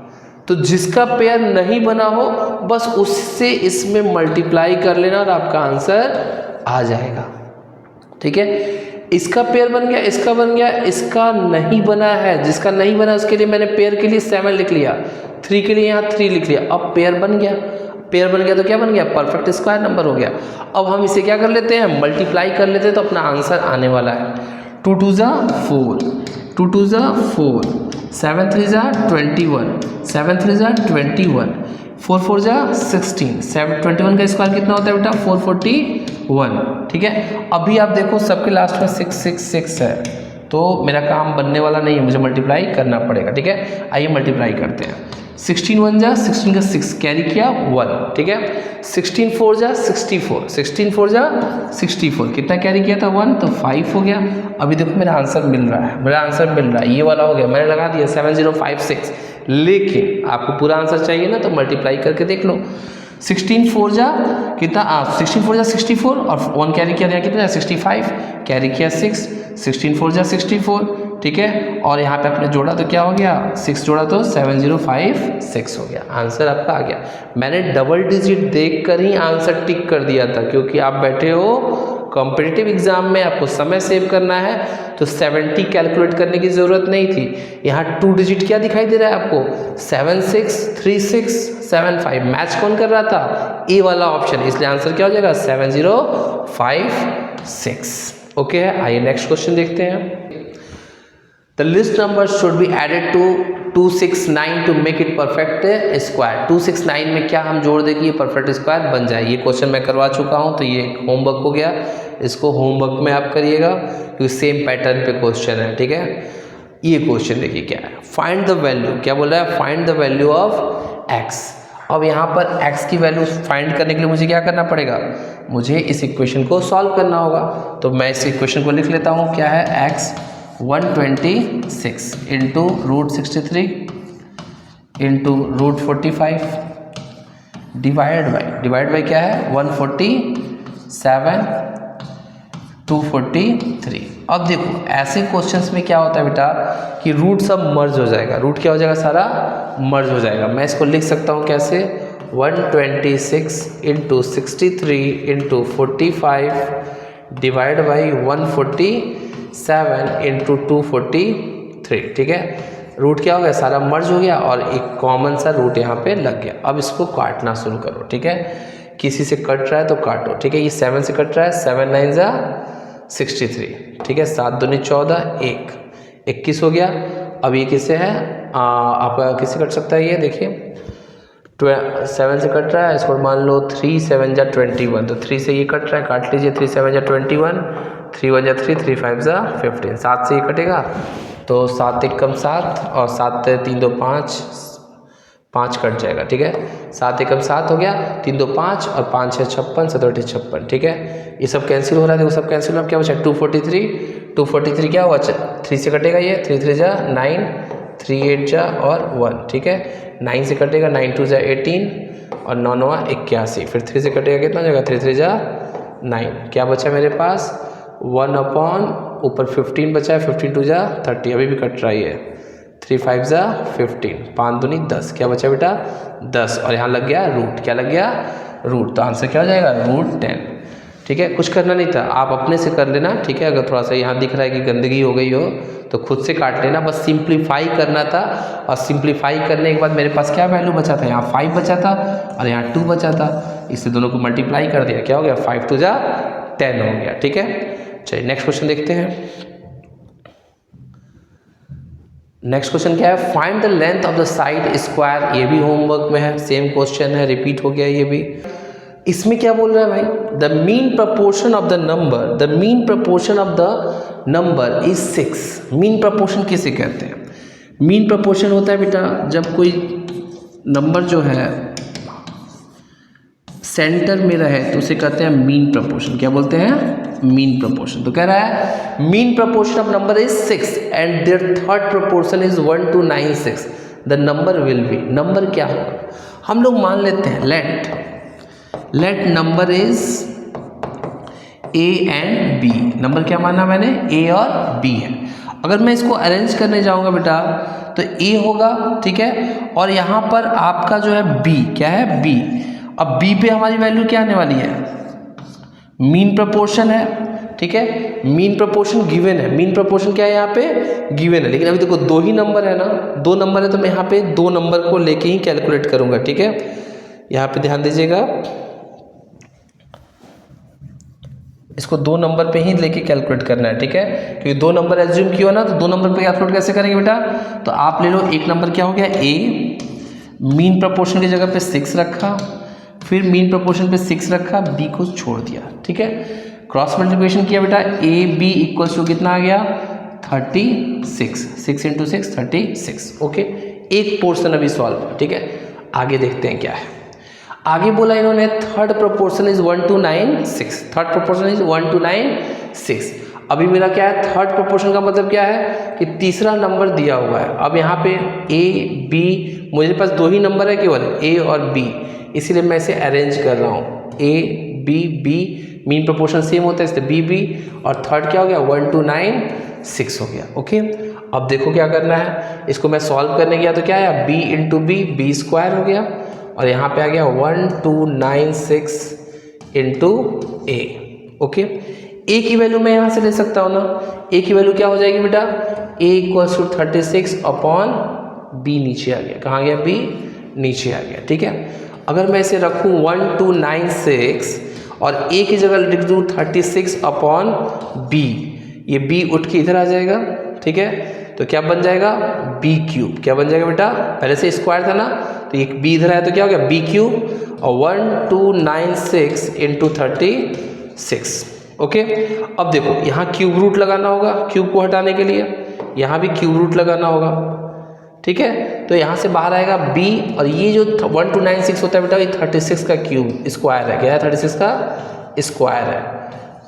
तो जिसका पेयर नहीं बना हो बस उससे इसमें मल्टीप्लाई कर लेना और आपका आंसर आ जाएगा। ठीक है, इसका पेयर बन गया, इसका बन गया, इसका नहीं बना है। जिसका नहीं बना उसके लिए मैंने पेयर के लिए 7 लिख लिया, 3 के लिए यहाँ 3 लिख लिया। अब पेयर बन गया, पेयर बन गया तो क्या बन गया? परफेक्ट स्क्वायर नंबर हो गया। अब हम इसे क्या कर लेते हैं? मल्टीप्लाई कर लेते हैं, तो अपना आंसर आने वाला है 2 2 4, 2 2 4, 7 3 जा 21, 7 3 जा 21, 4 4 जा 16, 21 का स्क्वायर कितना होता है बेटा 441, ठीक है। अभी आप देखो सबके लास्ट में 6 6 6 है, तो मेरा काम बनने वाला नहीं है, मुझे मल्टीप्लाई करना पड़ेगा, ठीक है। आइए मल्टीप्लाई करते हैं। 16 1 जा 16 का 6 कैरी किया 1, ठीक है। 16 4 जा 64, 16 4 जा 64 कितना कैरी किया था 1, तो 5 हो गया। अभी देखो मेरा आंसर मिल रहा है, मेरा आंसर मिल रहा है, ये वाला हो गया, मैंने लगा दिया 7056। लेकिन आपको पूरा आंसर चाहिए ना, तो मल्टीप्लाई करके देख लो। 16 4 जा कितना 16 4 जा 64 और 1 कैरी किया कितना 65, कैरी किया 6, 16 4 जा 64, ठीक है। और यहाँ पे आपने जोड़ा तो क्या हो गया 6 जोड़ा तो 7056 हो गया, आंसर आपका आ गया। मैंने डबल डिजिट देख कर ही आंसर टिक कर दिया था, क्योंकि आप बैठे हो कॉम्पिटिटिव एग्जाम में, आपको समय सेव करना है, तो 70 कैलकुलेट करने की ज़रूरत नहीं थी। यहाँ 2 डिजिट क्या दिखाई दे रहा है आपको 763675, मैच कौन कर रहा था ए वाला ऑप्शन, इसलिए आंसर क्या हो जाएगा 7056। ओके है। आइए नेक्स्ट क्वेश्चन देखते हैं। The list number should be added to 269 to make it perfect square। 269 में क्या हम जोड़ दें कि ये परफेक्ट स्क्वायर बन जाए। ये क्वेश्चन मैं करवा चुका हूँ, तो ये होमवर्क हो गया, इसको होमवर्क में आप करिएगा, क्योंकि सेम पैटर्न पे क्वेश्चन है, ठीक है। ये क्वेश्चन देखिए क्या है, फाइंड द वैल्यू, क्या बोल रहा है, find the value of x। अब यहाँ पर x की वैल्यू फाइंड करने के लिए मुझे क्या करना पड़ेगा, मुझे इस इक्वेशन को सॉल्व करना होगा। तो मैं इस इक्वेशन को लिख लेता हूँ, क्या है x 126 into √63 into √45 divide by क्या है 147 243। अब देखो ऐसे क्वेश्चंस में क्या होता है बेटा कि रूट सब मर्ज हो जाएगा, रूट क्या हो जाएगा सारा मर्ज हो जाएगा। मैं इसको लिख सकता हूँ कैसे 126 into 63 into 45 divide by 147 into 243, ठीक है। रूट क्या हो गया सारा मर्ज हो गया और एक कॉमन सा रूट यहाँ पे लग गया। अब इसको काटना शुरू करो, ठीक है। किसी से कट रहा है तो काटो, ठीक है। ये 7 से कट रहा है, 7 9 जा 63, ठीक है। 7 दूनी 14, 21 हो गया। अब ये किससे है आपका किससे कट सकता है, ये देखिए 7 से कट रहा है, इसको मान लो 3 7 जा 21, तो 3 से ये कट रहा है, काट लीजिए 3 7 जा 21, 3 1 जा 3, 3 5 जा 15, 7 से ये कटेगा तो 7 1 कम 7 और 7 3 2 5, 5 कट जाएगा, ठीक है। 7 1 कम 7 हो गया, 3 2 5 और 5 6 56, 7 8 56, ठीक है। ये सब कैंसिल हो रहा है, देखो सब कैंसिल हो रहा है, क्या बचा 243 क्या हुआ 3 से कटेगा, ये 3 3 जा 9, 3 8 जा और 1, ठीक है। 9 से कटेगा, 9 2 जा 18 और 9 9 81, फिर 3 से कटेगा कितना हो जाएगा 3 3 जा 9, क्या बचा मेरे पास 1 अपॉन ऊपर 15 बचा है, 15 2 जा 30, अभी भी कट रहा है, 3 5 जा 15, 5 दूनी 10, क्या बचा बेटा 10 और यहाँ लग गया रूट, क्या लग गया रूट, तो आंसर क्या हो जाएगा √10, ठीक है। कुछ करना नहीं था, आप अपने से कर लेना, ठीक है। अगर थोड़ा सा यहाँ दिख रहा है कि गंदगी हो गई हो तो खुद से काट लेना, बस सिंप्लीफाई करना था। और सिंप्लीफाई करने के बाद मेरे पास क्या वैल्यू बचा था, यहाँ 5 बचा था और यहाँ 2 बचा था, इससे दोनों को मल्टीप्लाई कर दिया, क्या हो गया 5 2 जा 10 हो गया, ठीक है। चलिए नेक्स्ट क्वेश्चन देखते हैं। नेक्स्ट क्वेश्चन क्या है, find the length of the side square. ये भी होमवर्क में है, सेम क्वेश्चन है, रिपीट हो गया ये भी। इसमें क्या बोल रहा है भाई, the mean proportion of the number, the mean proportion of the number is 6। Mean proportion किसे कहते हैं, मीन प्रपोर्शन होता है बेटा जब कोई नंबर जो है सेंटर में रहे तो उसे कहते हैं मीन प्रपोर्शन। क्या बोलते हैं, मीन प्रपोर्शन। तो कह रहा है mean proportion of number is 6 and their third proportion is 1 to 96, the number will be. नंबर क्या होगा, हम लोग मान लेते हैं let number is A and B. नंबर क्या माना मैंने, ए और बी है। अगर मैं इसको अरेंज करने जाऊंगा बेटा तो ए होगा, ठीक है। और यहाँ पर आपका जो है बी, क्या है बी। अब बी पे हमारी वैल्यू क्या आने वाली है, मीन प्रपोर्शन है, ठीक है। मीन प्रपोर्शन गिवन है, मीन प्रपोर्शन क्या है यहाँ पे गिवन है। लेकिन अभी देखो 2 ही नंबर है ना, 2 नंबर है तो मैं यहाँ पे 2 नंबर को लेके ही कैलकुलेट करूंगा, ठीक है। यहाँ पे ध्यान दीजिएगा, इसको 2 नंबर पे ही लेके कैलकुलेट करना है, ठीक है, क्योंकि 2 नंबर एज्यूम किया ना, तो 2 नंबर पे कैलकुलेट कैसे करेंगे बेटा? तो आप ले लो, एक नंबर क्या हो गया ए, मीन प्रपोर्शन की जगह पे 6 रखा, फिर मीन प्रपोर्शन पे 6 रखा, बी को छोड़ दिया, ठीक है। क्रॉस मल्टीप्लिकेशन किया बेटा, ए बी इक्वल्स टू कितना आ गया? 36, 6 इंटू 6 36, ओके। एक पोर्शन अभी सॉल्व, ठीक है। आगे देखते हैं क्या है। आगे बोला इन्होंने third proportion is 1 to 9 6, third proportion is 1 to 9 6। अभी मेरा क्या है, थर्ड प्रोपोर्शन का मतलब क्या है कि तीसरा नंबर दिया हुआ है। अब यहाँ पे ए बी, मुझे पास 2 ही नंबर है केवल, ए और बी, इसीलिए मैं इसे अरेंज कर रहा हूँ, A B B, mean proportion same होता है इसलिए बी बी, और थर्ड क्या हो गया 1 to 9 6 हो गया, ओके। अब देखो क्या करना है, इसको मैं सॉल्व करने गया तो क्या आया, B into B, B square हो गया, और यहाँ पे आ गया 1296 इंटू ए, ओके। ए की वैल्यू मैं यहाँ से ले सकता हूँ ना, ए की वैल्यू क्या हो जाएगी बेटा, ए इक्वल्स टू 36 अपॉन बी, नीचे आ गया, कहाँ गया, बी नीचे आ गया, ठीक है। अगर मैं इसे रखूँ 1296 और ए की जगह लिख दूँ 36 अपॉन बी, ये बी उठ के इधर आ जाएगा, ठीक है, तो क्या बन जाएगा, बी क्यूब, क्या बन जाएगा बेटा, पहले से स्क्वायर था ना, तो एक बी इधर आया तो क्या हो गया, बी क्यूब, और 1296 इंटू 36, ओके। अब देखो यहाँ क्यूब रूट लगाना होगा, क्यूब को हटाने के लिए यहाँ भी क्यूब रूट लगाना होगा, ठीक है। तो यहाँ से बाहर आएगा बी, और ये जो 1296 होता है बेटा, ये 36 का क्यूब स्क्वायर है, क्या है, 36 का स्क्वायर है।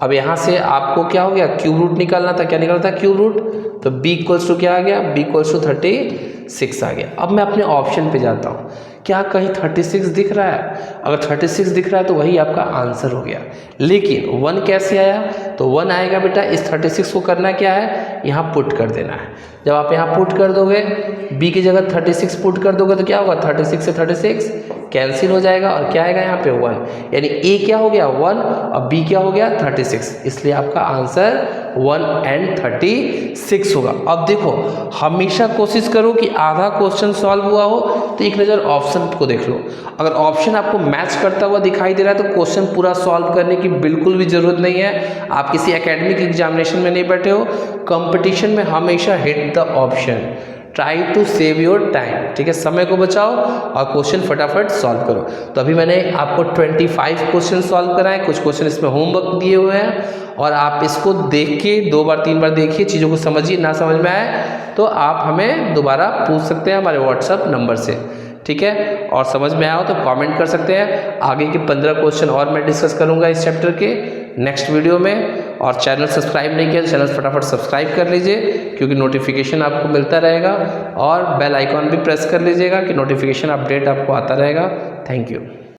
अब यहाँ से आपको क्या हो गया, क्यूब रूट निकालना था, क्या निकालना था, क्यूब रूट, तो b इक्वल्स टू क्या आ गया, b इक्वल्स टू 36 आ गया। अब मैं अपने ऑप्शन पे जाता हूँ, क्या कहीं 36 दिख रहा है? अगर 36 दिख रहा है तो वही आपका आंसर हो गया। लेकिन 1 कैसे आया? तो 1 आएगा बेटा, इस 36 को करना क्या है, यहाँ पुट कर देना है। जब आप यहाँ पुट कर दोगे, b की जगह 36 पुट कर दोगे तो क्या होगा, 36 से 36 कैंसिल हो जाएगा, और क्या आएगा यहाँ पे 1, यानी a क्या हो गया 1 और b क्या हो गया 36, इसलिए आपका आंसर 1 and 36 होगा। अब देखो, हमेशा कोशिश करो कि आधा क्वेश्चन सॉल्व हुआ हो तो एक नज़र ऑप्शन को देख लो। अगर ऑप्शन आपको मैच करता हुआ दिखाई दे रहा है तो क्वेश्चन पूरा सॉल्व करने की बिल्कुल भी ज़रूरत नहीं है। आप किसी एकेडमिक एग्जामिनेशन में नहीं बैठे हो, कंपटीशन में हमेशा hit the option, try to save your time, ठीक है, समय को बचाओ और क्वेश्चन फटाफट सॉल्व करो। तो अभी मैंने आपको 25 क्वेश्चन सॉल्व कराए, कुछ क्वेश्चन इसमें होमवर्क दिए हुए हैं, और आप इसको देख के 2 बार 3 बार देखिए, चीज़ों को समझिए। ना समझ में आए तो आप हमें दोबारा पूछ सकते हैं हमारे व्हाट्सएप नंबर से, ठीक है, और समझ में आया हो तो कमेंट कर सकते हैं। आगे के 15 क्वेश्चन और मैं डिस्कस करूँगा इस चैप्टर के नेक्स्ट वीडियो में। और चैनल सब्सक्राइब नहीं किया तो चैनल फटाफट सब्सक्राइब कर लीजिए, क्योंकि नोटिफिकेशन आपको मिलता रहेगा, और बेल आइकॉन भी प्रेस कर लीजिएगा कि नोटिफिकेशन अपडेट आपको आता रहेगा। Thank you.